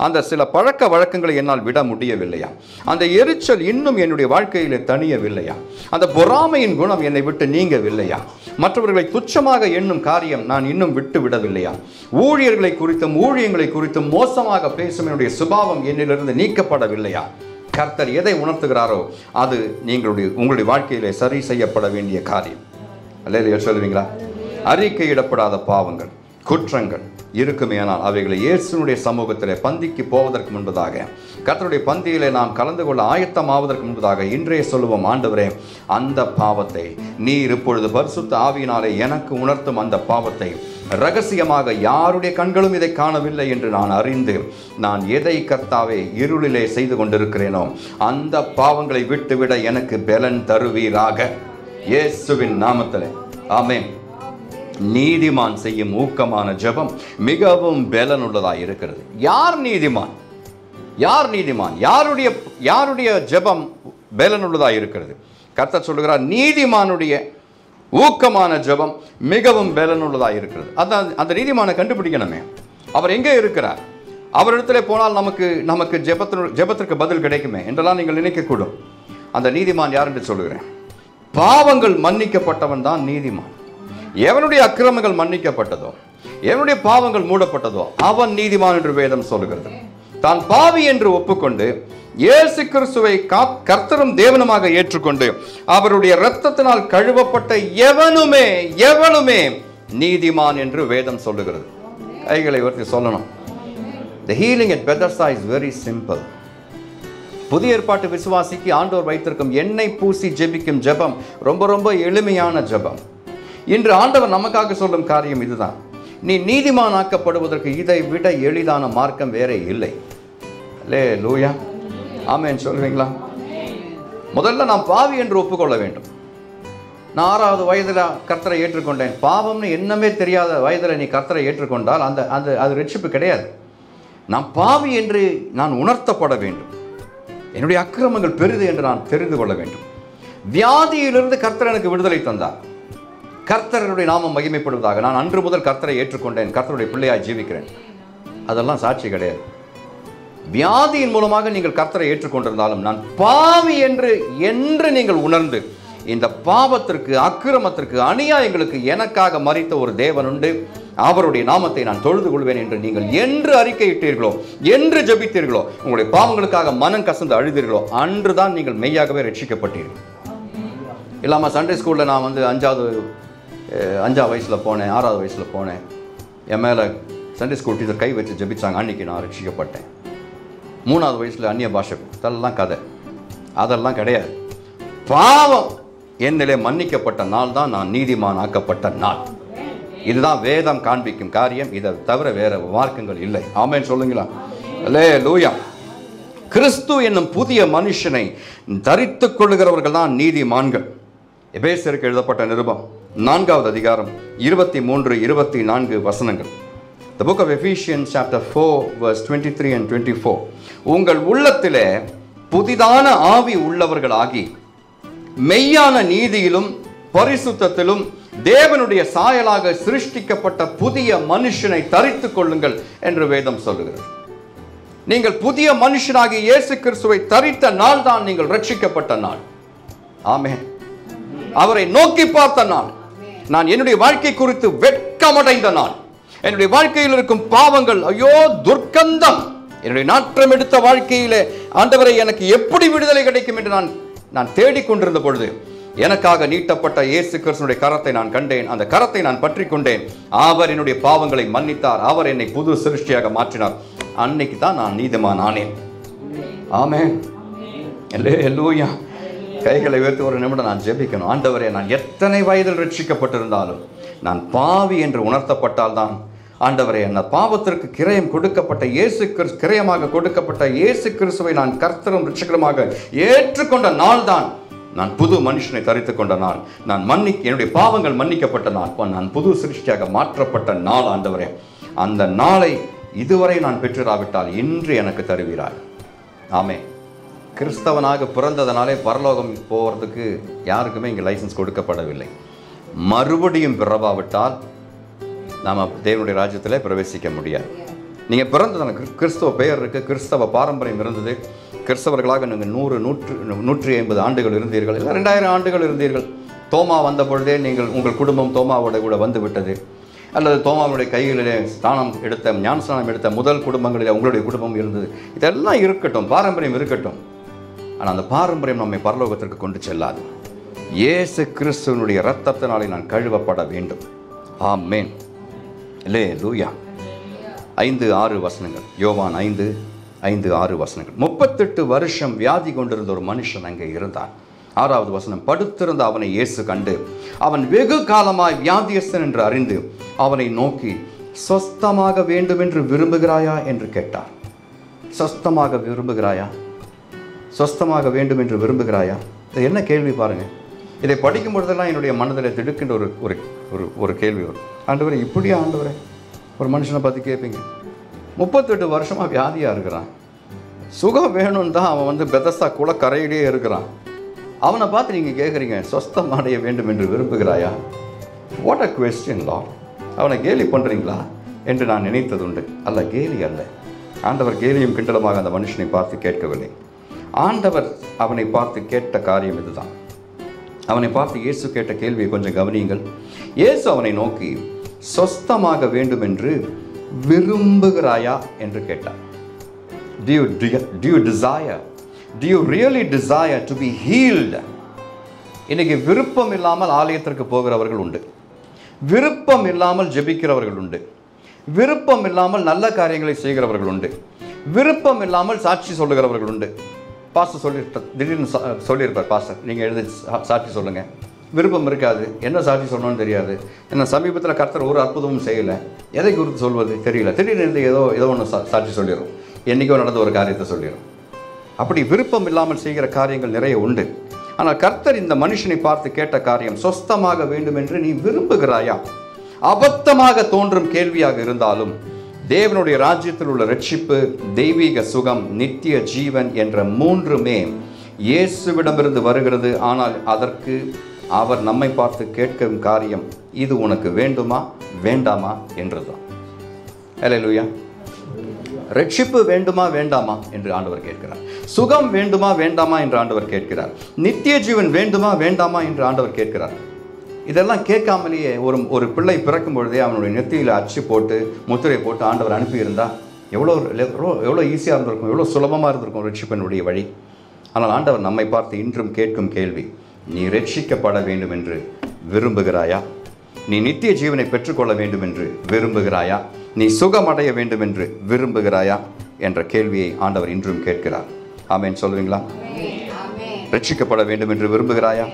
அந்த சில பழக்க வழக்கங்களை என்னால் விட முடியவில்லையா? அந்த எரிச்சல் இன்னும் என்னுடைய வாழ்க்கையில் தணியவில்லையா? அந்த பொறாமையின் குணம் என்னை விட்டு நீங்கவில்லையா? மற்றவர்களை துச்சமாக எண்ணும் காரியம் நான் இன்னும் விட்டு விடவில்லையா? ஊழியர்களை குறித்தும் ஊழியங்களை குறித்தும் மோசமாக பேசும் என்னுடைய சுபாவம் என்னிலிருந்து நீக்கப்படவில்லையா? கர்த்தர் எதை உணர்த்துகிறாரோ அது உங்களுடைய வாழ்க்கையிலே சரி செய்யப்பட வேண்டிய காரியம். அல்லேலூயா சொல்லுவீங்களா? அறிக்கையிடப்படாத பாவங்கள் குற்றங்கள் இருக்குமேயானால் அவைகளை இயேசுனுடைய சமூகத்திலே பந்திக்கு போவதற்கு முன்பதாக, கர்த்தருடைய பந்தியிலே நாம் கலந்து கொள்ள ஆயத்தமாவதற்கு முன்பதாக இன்றைய சொல்லுவோம், ஆண்டவரே, அந்த பாவத்தை நீர் இப்பொழுது பரிசுத்த ஆவியினாலே எனக்கு உணர்த்தும் அந்த பாவத்தை ரகசியமாக யாருடைய கண்களும் இதை காணவில்லை என்று நான் அறிந்து நான் எதை கர்த்தாவே இருளிலே செய்து கொண்டிருக்கிறேனோ அந்த பாவங்களை விட்டுவிட எனக்கு பலன் தருவீராக இயேசுவின் நாமத்திலே. ஆமென். நீதிமான் செய்யும் ஊக்கமான ஜெபம் மிகவும் பலனுள்ளதாக இருக்கிறது. யார் நீதிமான்? யார் நீதிமான்? யாருடைய ஜெபம் பலனுள்ளதாக இருக்கிறது? கர்த்தர் சொல்லுகிறார், நீதிமானுடைய ஊக்கமான ஜெபம் மிகவும் பலனுள்ளதாக இருக்கிறது. அந்த நீதிமானை கண்டுபிடிக்கணுமே. அவர் எங்கே இருக்கிறார்? அவரிடத்துல போனால் நமக்கு ஜெபத்திற்கு பதில் கிடைக்குமே என்றெல்லாம் நீங்கள் நினைக்கக்கூடும். அந்த நீதிமான் யார் என்று சொல்லுகிறேன். பாவங்கள் மன்னிக்கப்பட்டவன் தான் நீதிமான். எவனுடைய அக்கிரமங்கள் மன்னிக்கப்பட்டதோ, எவனுடைய பாவங்கள் மூடப்பட்டதோ அவன் நீதிமான் என்று வேதம் சொல்லுகிறது. தான் பாவி என்று ஒப்புக்கொண்டு இயேசு கிறிஸ்துவை கர்த்தரும் தேவனுமாக ஏற்றுக்கொண்டு அவருடைய இரத்தத்தினால் கழுவப்பட்ட எவனுமே நீதிமான் என்று வேதம் சொல்லுகிறது. கைகளை உயர்த்தி சொல்லணும். The healing at Bethesda is very simple. புதிய ஏற்பாட்டு விசுவாசிக்கு ஆண்டவர் வைத்திருக்கும் எண்ணெய் பூசி ஜெபிக்கும் ஜெபம் ரொம்ப ரொம்ப எளிமையான ஜெபம். இன்று ஆண்டவர் நமக்காக சொல்லும் காரியம் இதுதான். நீ நீதிமானாக்கப்படுவதற்கு இதை விட எளிதான மார்க்கம் வேற இல்லை. அல்லேலூயா, ஆமென் சொல்வீங்களா? முதல்ல நாம் பாவி என்று ஒப்புக்கொள்ள வேண்டும். நான் 6வது வயதில் கர்த்தரை ஏற்றுக்கொண்டேன். பாவம்னு என்னமே தெரியாத வயதில் நீ கர்த்தரை ஏற்றுக்கொண்டால் அது ரட்சிப்பு கிடையாது. நான் பாவி என்று நான் உணர்த்தப்பட வேண்டும். என்னுடைய அக்கிரமங்கள் பெரிது என்று நான் தெரிந்து கொள்ள வேண்டும். வியாதியிலிருந்து கர்த்தர் எனக்கு விடுதலை தந்தார். கர்த்தருடைய நாமம் மகிமைப்படுவதாக. நான் அன்று முதல் கர்த்தரை ஏற்றுக்கொண்டேன், கர்த்தருடைய பிள்ளையாய் ஜீவிக்கிறேன். அதெல்லாம் சாட்சி கிடையாது. வியாதியின் மூலமாக நீங்கள் கர்த்தரை ஏற்றுக்கொண்டிருந்தாலும் நான் பாவி என்று நீங்கள் உணர்ந்து இந்த பாவத்திற்கு, அக்கிரமத்திற்கு, அநியாயங்களுக்கு எனக்காக மரித்த ஒரு தேவன் உண்டு, அவருடைய நாமத்தை நான் தொழுது கொள்வேன் என்று நீங்கள் என்று அறிக்கையிட்டீர்களோ, என்று ஜெபித்தீர்களோ, உங்களுடைய பாவங்களுக்காக மனம் கசந்து அழுதீர்களோ, அன்றுதான் நீங்கள் மெய்யாகவே ரட்சிக்கப்பட்டீர்கள். இல்லாமல் சண்டே ஸ்கூலில் நான் வந்து 5 வயசில் போனேன், 6வது வயசில் போனேன், என் மேலே சண்டே ஸ்கூல் டீச்சர் கை வச்சு ஜெபிச்சாங்க, அன்றைக்கி நான் ரட்சிக்கப்பட்டேன். 3வது வயசில் அந்நிய பாஷை, அதெல்லாம் கதை, அதெல்லாம் கிடையாது. பாவம் என்னிலே மன்னிக்கப்பட்ட நாள் தான் நான் நீதிமான் ஆக்கப்பட்ட நாள். இதுதான் வேதம் காண்பிக்கும் காரியம். இதை தவிர வேற மார்க்கங்கள் இல்லை. ஆமென் சொல்லுங்களா? அல்லேலூயா. கிறிஸ்து என்னும் புதிய மனுஷனை தரித்துக் கொள்ளுகிறவர்கள் தான் நீதிமான்கள். எபேசியருக்கு எழுதப்பட்ட நிருபம் 4வது அதிகாரம் 23, 24 வசனங்கள். The book of Ephesians chapter 4 verse 23 and 24. உங்கள் உள்ளத்திலே புதிதான ஆவி உள்ளவர்களாகி மெய்யான நீதியிலும் பரிசுத்தத்திலும் தேவனுடைய சாயலாக சிருஷ்டிக்கப்பட்ட புதிய மனுஷனை தரித்துக் கொள்ளுங்கள் என்று வேதம் சொல்லுகிறது. நீங்கள் புதிய மனுஷனாகி இயேசு கிறிஸ்துவை தரித்த நாள் தான் நீங்கள் ரட்சிக்கப்பட்ட நாள். ஆமென். அவரை நோக்கி பார்த்த நாள். நான் என்னுடைய வாழ்க்கை குறித்து வெட்கமடைந்த நாள். என்னுடைய வாழ்க்கையில் இருக்கும் பாவங்கள், ஐயோ துர்க்கந்தம், என்னுடைய நாற்றம் எடுத்த வாழ்க்கையிலே ஆண்டவரை எனக்கு எப்படி விடுதலை கிடைக்கும் என்று நான் தேடிக்கொண்டிருந்த பொழுது எனக்காக நீட்டப்பட்ட இயேசு கிறிஸ்துவினுடைய கரத்தை நான் கண்டேன். அந்த கரத்தை நான் பற்றி கொண்டேன். அவர் என்னுடைய பாவங்களை மன்னித்தார். அவர் என்னை புது சிருஷ்டியாக மாற்றினார். அன்னைக்கு தான் நான் நீதிமான் ஆனேன். ஆமென். அல்லேலூயா. கைகளை உயர்த்தி ஒரு நிமிடம் நான் ஜெபிக்கணும். ஆண்டவரே, நான் எத்தனை வயதில் ரட்சிக்கப்பட்டிருந்தாலும் நான் பாவி என்று உணர்த்தப்பட்டால் தான் ஆண்டவரே, அந்த பாவத்திற்கு கிரயம் கொடுக்கப்பட்ட கிரயமாக கொடுக்கப்பட்ட இயேசு கிறிஸ்துவை நான் கர்த்தரும் இரட்சகருமாக ஏற்றுக்கொண்ட நாள் தான் நான் புது மனுஷனை தரித்துக் கொண்ட நாள். என்னுடைய பாவங்கள் மன்னிக்கப்பட்ட நாள். நான் புது சிருஷ்டியாக மாற்றப்பட்ட நாள். ஆண்டவரே, அந்த நாளை இதுவரை நான் பெற்றிராவிட்டால் இன்று எனக்கு தருவீராய். ஆமென். கிறிஸ்தவனாக பிறந்ததனாலே பரலோகம் போகிறதுக்கு யாருக்குமே இங்கே லைசன்ஸ் கொடுக்கப்படவில்லை. மறுபடியும் பிறவாவிட்டால் நாம் தேவனுடைய ராஜ்யத்தில் பிரவேசிக்க முடியாது. நீங்கள் பிறந்ததான கிறிஸ்தவ பெயர் இருக்குது, கிறிஸ்தவ பாரம்பரியம் இருந்தது, கிறிஸ்தவர்களாக நீங்கள் 100-150 ஆண்டுகள் இருந்தீர்கள், இல்லை 2000 ஆண்டுகள் இருந்தீர்கள். தோமா வந்த பொழுதே உங்கள் குடும்பம் தோமாவோட கூட வந்து விட்டது. அல்லது தோமாவுடைய கைகளிலே ஞானஸ்நானம் எடுத்த முதல் குடும்பங்களில் உங்களுடைய குடும்பம் இருந்தது. இதெல்லாம் இருக்கட்டும், பாரம்பரியம் இருக்கட்டும். ஆனால் அந்த பாரம்பரியம் நம்மை பரலோகத்திற்கு கொண்டு செல்லாது. இயேசு கிறிஸ்துவனுடைய இரத்தத்தினாலே நான் கழுவப்பட வேண்டும். ஆமென். அல்லேலூயா. 5-6 வசனங்கள். யோவான் 5-6 வசனங்கள். 38 வருஷம் வியாதி கொண்டிருந்த ஒரு மனுஷன் அங்கே இருந்தான். 6வது வசனம். படுத்திருந்த அவனை இயேசு கண்டு அவன் வெகு காலமாய் வியாதியஸ்தன் என்று அறிந்து அவனை நோக்கி, சொஸ்தமாக வேண்டும் என்று விரும்புகிறாயா என்று கேட்டார். சொஸ்தமாக விரும்புகிறாயா? சொஸ்தமாக வேண்டும் என்று விரும்புகிறாயா? இது என்ன கேள்வி பாருங்கள். இதை படிக்கும் பொழுதெல்லாம் என்னுடைய மனதில் திடுக்கின்ற ஒரு கேள்வி வரும். ஆண்டவரே, இப்படியா ஆண்டவரே? ஒரு மனுஷனை பார்த்து கேட்பீங்க. 38 வருஷமாக வியாதியாக இருக்கிறான். சுகம் வேணும்னு தான் அவன் பெதஸ்தா குளக்கரையிலே இருக்கிறான். அவனை பார்த்து நீங்கள் கேட்குறீங்க, சொஸ்தம் அடைய வேண்டும் என்று விரும்புகிறாயா? What a question lord. அவனை கேலி பண்ணுறீங்களா என்று நான் நினைத்ததுண்டு. அல்ல, கேலி அல்ல. ஆண்டவர் கேலியும் கிண்டலமாக அந்த மனுஷனை பார்த்து கேட்கவில்லை. ஆண்டவர் அவனை பார்த்து கேட்ட காரியம் இதுதான். அவனை பார்த்து இயேசு கேட்ட கேள்வியை கொஞ்சம் கவனியுங்கள். இயேசு அவனை நோக்கி, சொஸ்தமாக வேண்டும் என்று விரும்புகிறாயா என்று கேட்டார். Do you desire Do you really desire to be healed? இன்னைக்கு விருப்பம் இல்லாமல் ஆலயத்திற்கு போகிறவர்கள் உண்டு, விருப்பம் இல்லாமல் ஜெபிக்கிறவர்கள் உண்டு, விருப்பம் இல்லாமல் நல்ல காரியங்களை செய்கிறவர்கள் உண்டு, விருப்பம் இல்லாமல் சாட்சி சொல்லுகிறவர்கள் உண்டு. பாஸ்டர் திடீர்னு சொல்லியிருப்பார், பாஸ்டர் நீங்கள் எழுதி சாட்சி சொல்லுங்கள். விருப்பம் இருக்காது, என்ன சாட்சி சொல்லணும்னு தெரியாது. என்ன சமீபத்தில் கர்த்தர் ஒரு அற்புதமும் செய்யலை, எதை குறித்து சொல்வது தெரியல, திடீர்னு ஏதோ ஒன்று சாட்சி சொல்லிடும், என்றைக்கோ நடந்த ஒரு காரியத்தை சொல்லிடும். அப்படி விருப்பம் இல்லாமல் செய்கிற காரியங்கள் நிறைய உண்டு. ஆனால் கர்த்தர் இந்த மனுஷனை பார்த்து கேட்ட காரியம், சொஸ்தமாக வேண்டும் என்று நீ விரும்புகிறாயா? அபத்தமாக தோன்றும் கேள்வியாக இருந்தாலும் தேவனுடைய ராஜ்யத்தில் உள்ள ரட்சிப்பு, தெய்வீக சுகம், நித்திய ஜீவன் என்ற மூன்றுமே இயேசுவிடமிருந்து வருகிறது. ஆனால் அதற்கு அவர் நம்மை பார்த்து கேட்கும் காரியம், இது உனக்கு வேண்டுமா வேண்டாமா என்றுதான். அல்லேலூயா. ரட்சிப்பு வேண்டுமா வேண்டாமா என்று ஆண்டவர் கேட்கிறார். சுகம் வேண்டுமா வேண்டாமா என்று ஆண்டவர் கேட்கிறார். நித்திய ஜீவன் வேண்டுமா வேண்டாமா என்று ஆண்டவர் கேட்கிறார். இதெல்லாம் கேட்காமலேயே ஒரு பிள்ளை பிறக்கும் பொழுதே அவனுடைய நெத்தியில் அச்சு போட்டு முத்திரை போட்டு ஆண்டவர் அனுப்பியிருந்தால் எவ்வளோ ஈஸியாக இருந்திருக்கும், எவ்வளோ சுலபமாக இருந்திருக்கும் ரட்சிப்பினுடைய வழி. ஆனால் ஆண்டவர் நம்மை பார்த்து இன்றும் கேட்கும் கேள்வி, நீ ரட்சிக்கப்பட வேண்டும் என்று விரும்புகிறாயா? நீ நித்திய ஜீவனை பெற்றுக்கொள்ள வேண்டும் என்று விரும்புகிறாயா? நீ சுகமடைய வேண்டும் என்று விரும்புகிறாயா என்ற கேள்வியை ஆண்டவர் இன்றும் கேட்கிறார். ஆமென் சொல்லுவீங்களா? ரட்சிக்கப்பட வேண்டும் என்று விரும்புகிறாயா?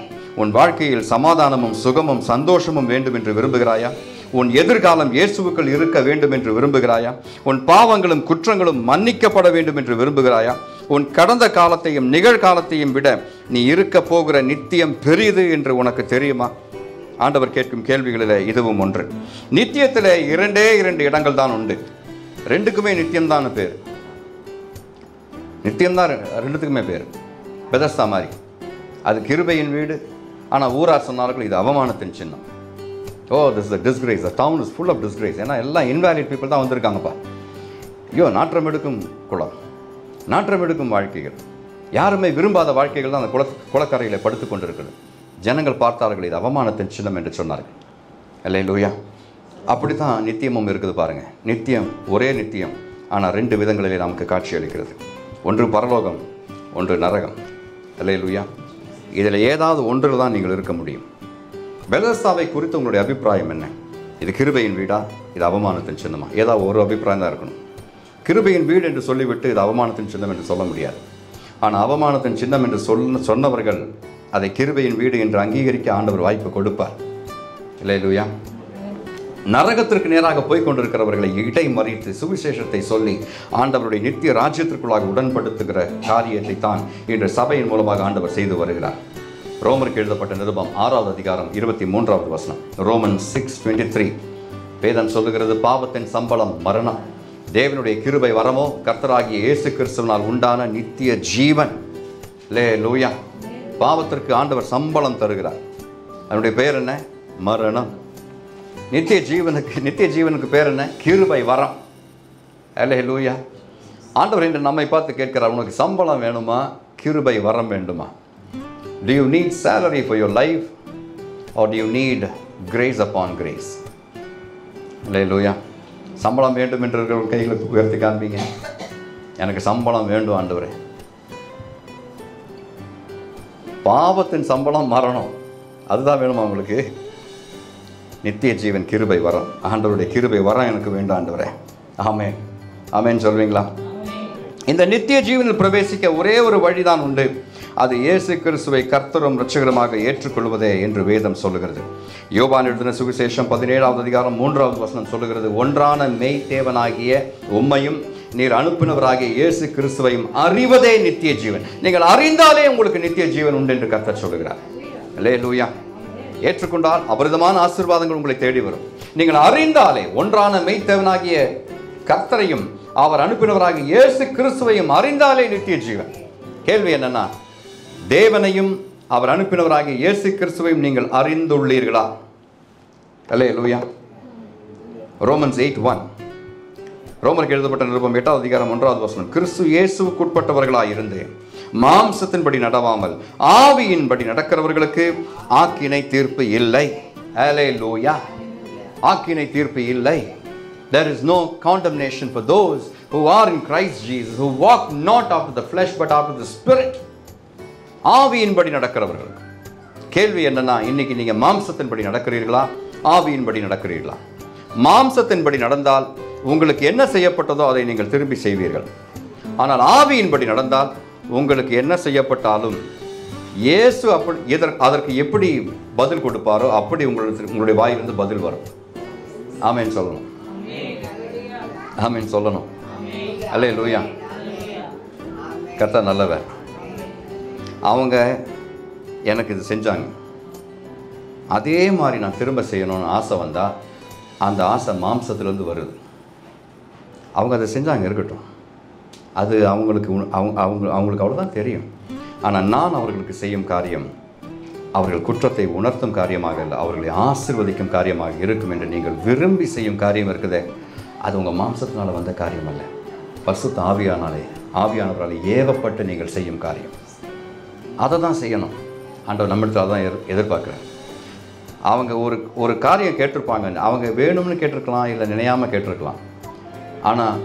உன் வாழ்க்கையில் சமாதானமும் சுகமும் சந்தோஷமும் வேண்டும் என்று விரும்புகிறாயா? உன் எதிர்காலம் இயேசுவுக்குள் இருக்க வேண்டும் என்று விரும்புகிறாயா? உன் பாவங்களும் குற்றங்களும் மன்னிக்கப்பட வேண்டும் என்று விரும்புகிறாயா? உன் கடந்த காலத்தையும் நிகழ்காலத்தையும் விட நீ இருக்க போகிற நித்தியம் பெரிது என்று உனக்கு தெரியுமா? ஆண்டவர் கேட்கும் கேள்விகளில் இதுவும் ஒன்று. நித்தியத்தில் இரண்டு இடங்கள் தான் உண்டு. ரெண்டுக்குமே நித்தியம்தான் பேர். நித்தியம்தான் ரெண்டுத்துக்குமே பேர். பெதஸ்தா மாதிரி அது கிருபையின் வீடு. ஆனால் ஊரார் சொன்னார்கள் இது அவமானத்தின் சின்னம். Oh, this is a disgrace. The town is full of disgrace. ஏன்னா எல்லாம் இன்வாலிட் பீப்புள் தான் வந்திருக்காங்கப்பா. ஐயோ, நாற்றம் எடுக்கும் குளம், நாற்றம் எடுக்கும் வாழ்க்கைகள், யாருமே விரும்பாத வாழ்க்கைகள் தான் அந்த குளக்கரையில் படுத்து கொண்டிருக்கிறது. ஜனங்கள் பார்த்தார்கள் இது அவமானத்தின் சின்னம் என்று சொன்னார்கள். அல்லேலூயா. அப்படி தான் நித்தியமும் இருக்குது பாருங்கள். நித்தியம் ஒரே நித்தியம், ஆனால் ரெண்டு விதங்களிலே நமக்கு காட்சி அளிக்கிறது. ஒன்று பரலோகம், ஒன்று நரகம். அல்லேலூயா. இதில் ஏதாவது ஒன்றில் தான் நீங்கள் இருக்க முடியும். பெதஸ்தாவை குறித்து உங்களுடைய அபிப்பிராயம் என்ன? இது கிருபையின் வீடா, இது அவமானத்தின் சின்னமா? ஏதாவது ஒரு அபிப்பிராயம் தான் இருக்கணும். கிருபையின் வீடு என்று சொல்லிவிட்டு இது அவமானத்தின் சின்னம் என்று சொல்ல முடியாது. ஆனால் அவமானத்தின் சின்னம் என்று சொன்னவர்கள் அதை கிருபையின் வீடு என்று அங்கீகரிக்க ஆண்டவர் வாய்ப்பு கொடுப்பார். அல்லேலூயா. நரகத்திற்கு நேராக போய்கொண்டிருக்கிறவர்களை இடை மறித்து சுவிசேஷத்தை சொல்லி ஆண்டவருடைய நித்திய ராஜ்யத்திற்குள்ளாக உடன்படுத்துகிற காரியத்தை தான் இன்று சபையின் மூலமாக ஆண்டவர் செய்து வருகிறார். ரோமருக்கு எழுதப்பட்ட நிருபம் 6வது அதிகாரம் 23வது வசனம். Romans 6:23. வேதம் சொல்லுகிறது, பாவத்தின் சம்பளம் மரணம், தேவனுடைய கிருபை வரமோ கர்த்தராகிய இயேசு கிறிஸ்துவினால் உண்டான நித்திய ஜீவன். அல்லேலூயா. பாவத்திற்கு ஆண்டவர் சம்பளம் தருகிறார். அதனுடைய பெயர் என்ன? மரணம். நித்திய ஜீவனுக்கு பேர் என்ன? கிருபை வரம். அல்லேலூயா. ஆண்டவர் இன்று நம்மை பார்த்து கேட்கிறார், உனக்கு சம்பளம் வேணுமா, கிருபை வரம் வேண்டுமா? Do you need salary for your life or do you need grace upon grace? அல்லேலூயா. சம்பளம் வேண்டும் என்று இருக்கிற கைகளை உயர்த்தி காண்பீங்க. எனக்கு சம்பளம் வேண்டும் ஆண்டவரே. பாவத்தின் சம்பளம் மரணம், அதுதான் வேணுமா உங்களுக்கு? நித்திய ஜீவன் கிருபை வரம். ஆண்டவருடைய கிருபை வரம் எனக்கு வேண்டாம் ஆண்டவரே. ஆமென், ஆமென் சொல்வீங்களா? இந்த நித்திய ஜீவனில் பிரவேசிக்க ஒரே ஒரு வழிதான் உண்டு. அது இயேசு கிறிஸ்துவை கர்த்தரும் இரட்சகருமாக ஏற்றுக்கொள்வதே என்று வேதம் சொல்லுகிறது. யோவான் எழுதின சுவிசேஷம் 17வது அதிகாரம் 3வது வசனம் சொல்லுகிறது, ஒன்றான மெய் தேவனாகிய உம்மையும் நீர் அனுப்பினவராகிய இயேசு கிறிஸ்துவையும் அறிவதே நித்திய ஜீவன். நீங்கள் அறிந்தாலே உங்களுக்கு நித்திய ஜீவன் உண்டு என்று கர்த்தர் சொல்லுகிறார். அல்லேலூயா. ஏற்றுக்கொண்டால் அபரிதமான ஆசீர்வாதங்கள் உங்களை தேடி வரும். நீங்கள் அறிந்தாலே, ஒன்றான மெய்த்தேவனாகிய கர்த்தரையும் அவர் அனுப்பினவராகிய இயேசு கிறிஸ்துவையும் அறிந்தாலே நித்திய ஜீவன். கேள்வி என்னன்னா, தேவனையும் அவர் அனுப்பினவராகிய இயேசு கிறிஸ்துவையும் நீங்கள் அறிந்துள்ளீர்களா? அல்லேலூயா. Romans 8:1. ரோமருக்கு எழுதப்பட்ட நிருபம் 8வது அதிகாரம் 1வது வசனம். கிறிஸ்து இயேசுவுக்குட்பட்டவர்களாய் இருந்து மாம்சத்தின்படி நடவாமல் ஆவியின்படி நடக்கிறவர்களுக்கு ஆக்கினை தீர்ப்பு இல்லை. அல்லேலூயா. ஆக்கினை தீர்ப்பு இல்லை. There is no condemnation for those who are in Christ Jesus, who walk not after the flesh but after the spirit. ஆவியின்படி நடக்கிறவர்கள். கேள்வி என்னன்னா, இன்னைக்கு நீங்க மாம்சத்தின்படி நடக்கிறீர்களா, ஆவியின்படி நடக்கிறீர்களா? மாம்சத்தின்படி நடந்தால் உங்களுக்கு என்ன செய்யப்பட்டதோ அதை நீங்கள் திரும்பி செய்வீர்கள். ஆனால் ஆவியின்படி நடந்தால் உங்களுக்கு என்ன செய்யப்பட்டாலும் இயேசு அதற்கு எப்படி பதில் கொடுப்பாரோ அப்படி உங்களுடைய வாயிலிருந்து பதில் வரும். ஆமென் சொல்லணும். ஆமென் சொல்லணும். அல்லேலூயா. கர்த்தர் நல்லவர். அவங்க எனக்கு இது செஞ்சாங்க, அதே மாதிரி நான் திரும்ப செய்யணும்னு ஆசை வந்தால் அந்த ஆசை மாம்சத்துலேருந்து வருது. அவங்க அதை செஞ்சாங்க, இருக்கட்டும், அது அவங்களுக்கு அவ்வளோதான் தெரியும். ஆனால் நான் அவர்களுக்கு செய்யும் காரியம் அவர்கள் குற்றத்தை உணர்த்தும் காரியமாக இல்லை, அவர்களை ஆசீர்வதிக்கும் காரியமாக இருக்கும் என்று நீங்கள் விரும்பி செய்யும் காரியம் இருக்குதே, அது உங்கள் மாம்சத்தினால் வந்த காரியம் அல்ல, பரிசுத்த ஆவியானவரால் ஏவப்பட்டு நீங்கள் செய்யும் காரியம். அதை தான் செய்யணும். ஆண்டவர் நம்மிடத்தில் அதான் எதிர்பார்க்குறேன். அவங்க ஒரு காரியம் கேட்டிருப்பாங்க, அவங்க வேணும்னு கேட்டிருக்கலாம், இல்லை நினையாமல் கேட்டிருக்கலாம். ஆனால்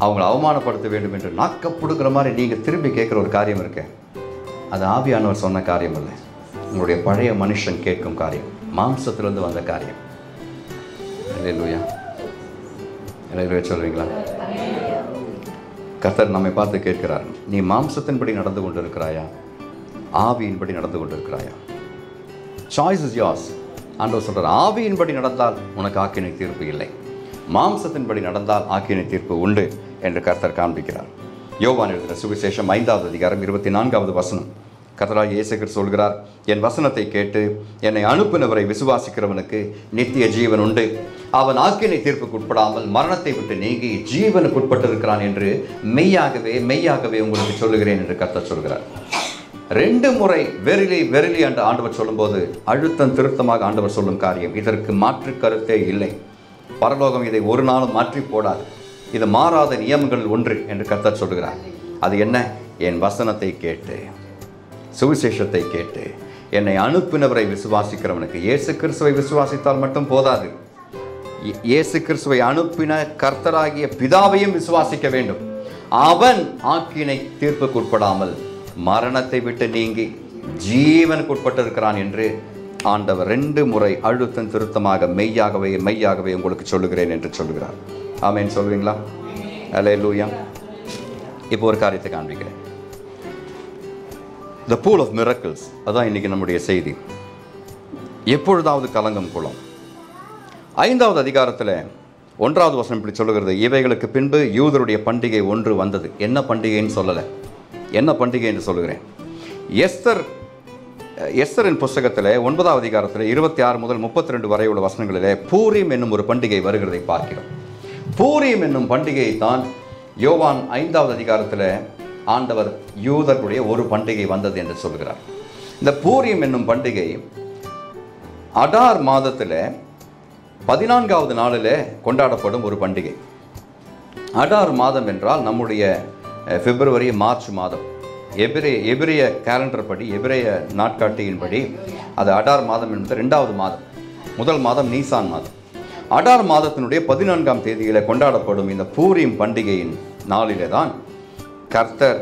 அவங்கள அவமானப்படுத்த வேண்டும் என்று நாக்கப்படுகிற மாதிரி நீங்கள் திரும்பி கேட்குற ஒரு காரியம் இருக்கு, அது ஆவியானவர் சொன்ன காரியம் இல்லை, உங்களுடைய பழைய மனுஷன் கேட்கும் காரியம், மாம்சத்திலிருந்து வந்த காரியம். அல்லேலூயா. அல்லேலூயா சொல்வீங்களா? கர்த்தர் நம்மை பார்த்து கேட்கிறார், நீ மாம்சத்தின்படி நடந்து கொண்டு இருக்கிறாயா, ஆவியின்படி நடந்து கொண்டு இருக்கிறாயா? Choice is yours. ஆண்டவர் சொல்கிறார், ஆவியின்படி நடந்தால் உனக்கு ஆக்கினை தீர்ப்பு இல்லை, மாம்சத்தின்படி நடந்தால் ஆக்கினை தீர்ப்பு உண்டு என்று கர்த்தர் காண்பிக்கிறார். யோவான் எழுதின சுவிசேஷம் 5வது அதிகாரம் 24வது வசனம். கர்த்தராகிய இயேசு கிறிஸ்து சொல்கிறார், என் வசனத்தை கேட்டு என்னை அனுப்பினவரை விசுவாசிக்கிறவனுக்கு நித்திய ஜீவன் உண்டு, அவன் ஆக்கினை தீர்ப்புக்கு உட்படாமல் மரணத்தை விட்டு நீங்கி ஜீவனுக்கு உட்பட்டிருக்கிறான் என்று மெய்யாகவே உங்களுக்கு சொல்லுகிறேன் என்று கர்த்தர் சொல்கிறார். 2 முறை வெறிலி என்று ஆண்டவர் சொல்லும்போது அழுத்தம் திருத்தமாக ஆண்டவர் சொல்லும் காரியம், இதற்கு மாற்று கருத்தே இல்லை. பரலோகம் இதை ஒரு நாளும் மாற்றி போடாது, இது மாறாத நியமங்கள் ஒன்று என்று கர்த்தர் சொல்கிறார். அது என்ன? என் வசனத்தை கேட்டு, சுவிசேஷத்தை கேட்டு என்னை அனுப்பினவரை விசுவாசிக்கிறவனுக்கு. இயேசு கிறிஸ்துவை விசுவாசித்தால் மட்டும் போதாது, இயேசு கிறிஸ்துவை அனுப்பின கர்த்தராகிய பிதாவையும் விசுவாசிக்க வேண்டும். அவன் ஆக்கினை தீர்ப்புக்கு உட்படாமல் மரணத்தை விட்டு நீங்கி ஜீவனுக்கு உட்பட்டிருக்கிறான் என்று ஆண்டவர் 2 முறை அழுத்தம் திருத்தமாக மெய்யாகவே உங்களுக்கு சொல்லுகிறேன் என்று சொல்லுகிறார். ஆமென் சொல்வீங்களா? அல்லேலூயா. இப்போ ஒரு காரியத்தை காண்பிக்கிறேன். The pool of miracles, அதான் இன்னைக்கு நம்முடைய செய்தி. எப்பொழுதாவது கலங்கும் குளம். 5வது அதிகாரத்தில் 1வது வசனம் இப்படி சொல்லுகிறது, இவைகளுக்கு பின்பு யூதருடைய பண்டிகை ஒன்று வந்தது. என்ன பண்டிகைன்னு சொல்லலை, என்ன பண்டிகை என்று சொல்லுகிறேன். எஸ்தரின் புஸ்தகத்தில் 9வது அதிகாரத்தில் 26 முதல் 32 வரை உள்ள வசனங்களிலே பூரீம் என்னும் ஒரு பண்டிகை வருகிறதை பார்க்கிறோம். பூரீம் என்னும் பண்டிகையை தான் யோவான் 5வது அதிகாரத்தில் ஆண்டவர் யூதர்களுடைய ஒரு பண்டிகை வந்தது என்று சொல்கிறார். இந்த பூரீம் என்னும் பண்டிகை அடார் மாதத்தில் 14வது நாளில் கொண்டாடப்படும் ஒரு பண்டிகை. அடார் மாதம் என்றால் நம்முடைய பிப்ரவரி மார்ச் மாதம், எபிரிய கேலண்டர் படி, எபிரிய நாட்காட்டியின்படி அது அடார் மாதம் என்பது 2வது மாதம். முதல் மாதம் நீசான் மாதம். அடார் மாதத்தினுடைய 14ஆம் தேதியில் கொண்டாடப்படும் இந்த பூரீம் பண்டிகையின் நாளிலே தான் கர்த்தர்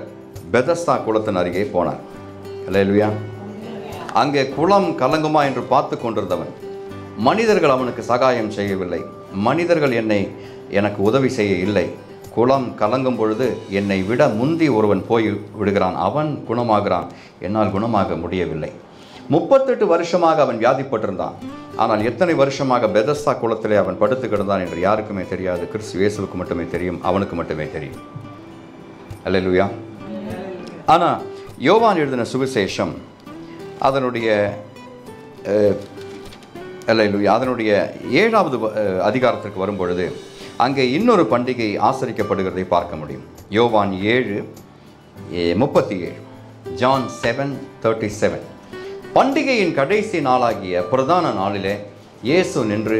பெதஸ்தா குளத்தின் அருகே போனார். அல்லேலூயா. அங்கே குளம் கலங்குமா என்று பார்த்து கொண்டிருந்தவன், மனிதர்கள் அவனுக்கு சகாயம் செய்யவில்லை, மனிதர்கள் எனக்கு உதவி செய்ய இல்லை, குளம் கலங்கும் பொழுது என்னை விட முந்தி ஒருவன் போய் விடுகிறான், அவன் குணமாகிறான், என்னால் குணமாக முடியவில்லை. 38 வருஷமாக அவன் வியாதிப்பட்டிருந்தான். ஆனால் எத்தனை வருஷமாக பெதஸ்தா குளத்திலே அவன் படுத்து கிடந்தான் என்று யாருக்குமே தெரியாது, கிறிஸ்து இயேசுவுக்கு மட்டுமே தெரியும், அவனுக்கு மட்டுமே தெரியும். அல்லேலூயா. ஆனால் யோவான் எழுதின சுவிசேஷம் அதனுடைய 7வது அதிகாரத்திற்கு வரும்பொழுது அங்கே இன்னொரு பண்டிகை ஆசரிக்கப்படுகிறதை பார்க்க முடியும். யோவான் 7:37, John 7:37. பண்டிகையின் கடைசி நாளாகிய பிரதான நாளிலே இயேசு நின்று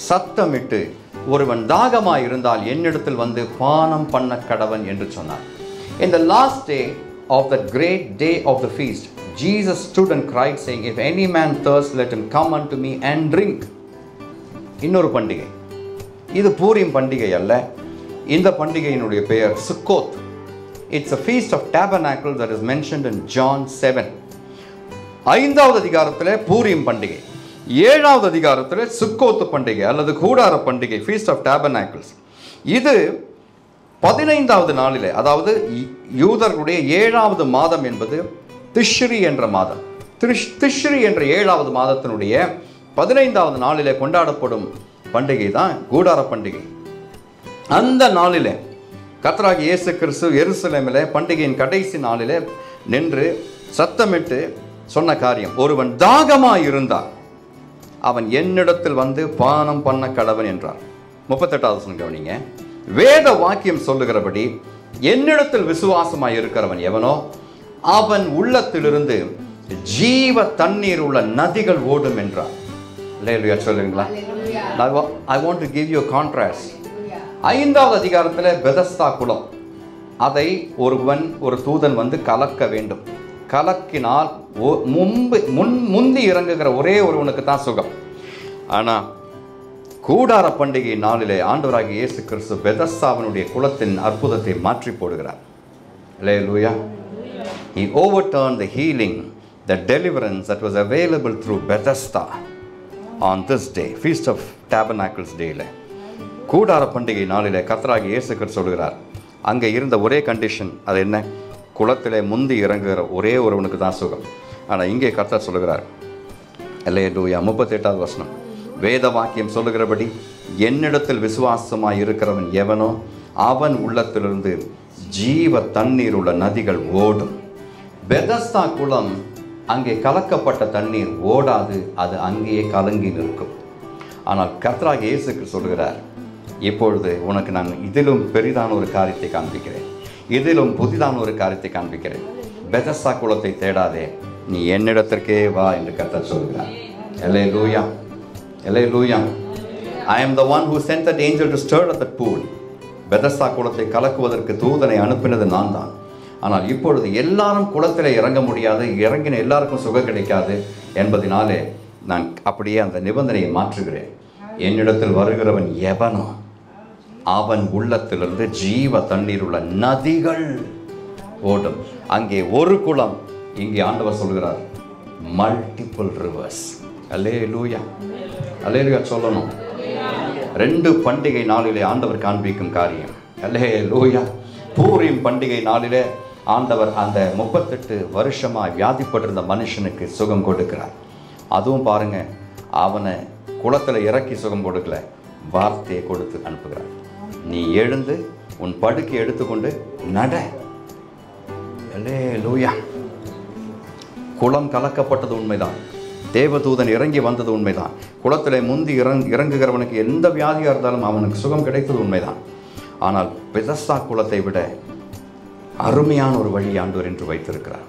சத்தமிட்டு, ஒருவன் தாகமாய் இருந்தால் என்னிடத்தில் வந்து பானம் பண்ண கடவன் என்று சொன்னார். In the last day of that great day of the feast, Jesus stood and cried, saying, if any man thirst, let him come unto me and drink. இன்னொரு பண்டிகை, இது பூரீம் பண்டிகை அல்ல, இந்த பண்டிகையினுடைய பெயர் Sukkot. It's a feast of tabernacle that is mentioned in John 7. 5வது அதிகாரத்தில் பூரீம் பண்டிகை, 7வது அதிகாரத்தில் சுக்கோத்து பண்டிகை அல்லது கூடார பண்டிகை, ஃபீஸ்ட் ஆஃப் டேபர்நாக்கிள்ஸ். இது 15வது நாளிலே, அதாவது யூதர்களுடைய 7வது மாதம் என்பது திஷ்ரி என்ற மாதம். திஷ்ரி என்ற 7வது மாதத்தினுடைய 15வது நாளிலே கொண்டாடப்படும் பண்டிகை தான் கூடார பண்டிகை. அந்த நாளிலே கர்த்தராகிய இயேசு கிறிஸ்து எருசலேமிலே பண்டிகையின் கடைசி நாளிலே நின்று சத்தமிட்டு சொன்ன காரியம், ஒருவன் தாகமாய் இருந்தால் அவன் என்னிடத்தில் வந்து பானம் பண்ண கடவன் என்றார். 38வது வசனம் கவனிங்க. வேத வாக்கியம் சொல்லுகிறபடி என்னிடத்தில் விசுவாசமாய் இருக்கிறவன் எவனோ அவன் உள்ளத்திலிருந்து ஜீவ தண்ணீர் உள்ள நதிகள் ஓடும் என்றார். அல்லேலூயா சொல்லுங்களா? I want to give you a contrast. 5வது அதிகாரத்தில் பெதஸ்தா குளம், அதை ஒரு தூதன் வந்து கலக்க வேண்டும். கலக்கினால் முந்தி இறங்குகிற ஒரே ஒருவனுக்கு தான் சுகம். ஆனால் கூடார பண்டிகை நாளிலே ஆண்டவராகிய இயேசு கிறிஸ்து பெதஸ்தாவினுடைய குளத்தின் அற்புதத்தை மாற்றி போடுகிறார். அல்லேலூயா. He overturned the healing, the deliverance that was available through Bethesda on this day, Feast of Tabernacles Day. கூடார பண்டிகை நாளிலே கர்த்தராகிய இயேசு கிறிஸ்து சொல்கிறார், அங்கே இருந்த ஒரே கண்டிஷன் அது என்ன? குளத்திலே முந்தி இறங்குகிற ஒரே ஒருவனுக்கு தான் சுகம். ஆனால் இங்கே கர்த்தர் சொல்லுகிறார், அல்லேலூயா, 38வது வசனம், வேத வாக்கியம் சொல்லுகிறபடி என்னிடத்தில் விசுவாசமாய் இருக்கிறவன் எவனோ அவன் உள்ளத்திலிருந்து ஜீவ தண்ணீர் உள்ள நதிகள் ஓடும். பெதஸ்தா குளம், அங்கே கலக்கப்பட்ட தண்ணீர் ஓடாது, அது அங்கேயே கலங்கி நிற்கும். ஆனால் கர்த்தராகிய இயேசு கிறிஸ்து சொல்கிறார், இப்பொழுது உனக்கு நான் இதிலும் பெரிதான ஒரு காரியத்தை காண்பிக்கிறேன், இதிலும் புதிதான ஒரு காரியத்தை காண்பிக்கிறேன். பெதஸ்தா குளத்தை தேடாதே, நீ என்னிடத்திற்கே வா என்று கர்த்தர் சொல்கிறார். அல்லேலூயா, அல்லேலூயா. I am the one who sent that angel to stir at that pool. Bethesda குளத்தை கலக்குவதற்கு தூதனை அனுப்பினது நான் தான். ஆனால் இப்பொழுது எல்லாரும் குளத்தில் இறங்க முடியாது, இறங்கின எல்லாருக்கும் சுகம் கிடைக்காது என்பதனாலே நான் அப்படியே அந்த நிபந்தனையை மாற்றுகிறேன். என்னிடத்தில் வருகிறவன் எவனோ அவன் உள்ளத்திலிருந்து ஜீவ தண்ணீர் உள்ள நதிகள் ஓடும். அங்கே ஒரு குளம், இங்கே ஆண்டவர் சொல்கிறார் மல்டிபிள் ரிவர்ஸ். அல்லேலூயா, அல்லேலூயா சொல்லணும். 2 பண்டிகை நாளிலே ஆண்டவர் காண்பிக்கும் காரியம். அல்லேலூயா. பூரீம் பண்டிகை நாளிலே ஆண்டவர் அந்த 38 வருஷமாக வியாதிப்பட்டிருந்த மனுஷனுக்கு சுகம் கொடுக்கிறார். அதுவும் பாருங்க, அவனை குளத்தில் இறக்கி சுகம் கொடுக்கல, வார்த்தையை கொடுத்து அனுப்புகிறார். நீ எழுந்து உன் படுக்கை எடுத்துக்கொண்டு நட. அல்லேலூயா. குளம் கலக்கப்பட்டது உண்மைதான், தேவதூதன் இறங்கி வந்தது உண்மைதான், குளத்தில் முந்தி இறங்குகிறவனுக்கு எந்த வியாதியாக இருந்தாலும் அவனுக்கு சுகம் கிடைத்தது உண்மைதான். ஆனால் பெதஸ்தா குளத்தை விட அருமையான ஒரு வழி ஆண்டவர் என்று வைத்திருக்கிறார்.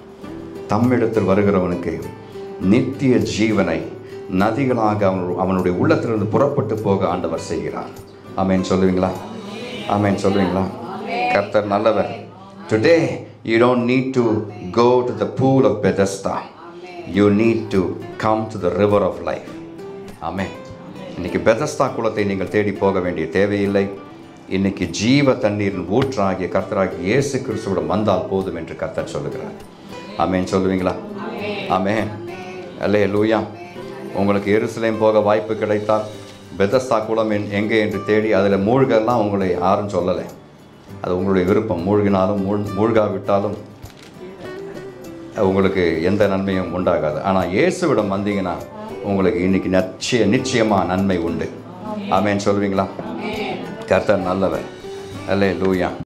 தம்மிடத்தில் வருகிறவனுக்கு நித்திய ஜீவனை நதிகளாக அவனுடைய உள்ளத்திலிருந்து புறப்பட்டு போக ஆண்டவர் செய்கிறார். ஆமென் சொல்லுவீங்களா? ஆமென் சொல்லுவீங்களா? கர்த்தர் நல்லவர். Today you don't need to go to the pool of Bethesda. You need to come to the river of life. ஆமென். இன்னைக்கு பெதஸ்தா குளத்தை நீங்கள் தேடி போக வேண்டிய தேவையில்லை. இன்னைக்கு ஜீவ தண்ணீரின் ஊற்றாகிய கர்த்தராகிய இயேசு கிறிஸ்துவிடம் வந்தால் போதும் என்று கர்த்தர் சொல்லுகிறார். ஆமென் சொல்லுவீங்களா? ஆமென். அல்லேலூயா. உங்களுக்கு எருசலேம் போக வாய்ப்பு கிடைத்தால் பெதஸ்தா குளம் எங்கே என்று தேடி அதில் மூழ்கெல்லாம் உங்களை யாரும் சொல்லலை. அது உங்களுடைய விருப்பம். மூழ்கினாலும் மூழ்காவிட்டாலும் உங்களுக்கு எந்த நன்மையும் உண்டாகாது. ஆனால் இயேசுவிடம் வந்தீங்கன்னா உங்களுக்கு இன்னைக்கு நிச்சயமாக நன்மை உண்டு. ஆமென் சொல்லுவீங்களா? கர்த்தர் நல்லவர். அல்லேலூயா.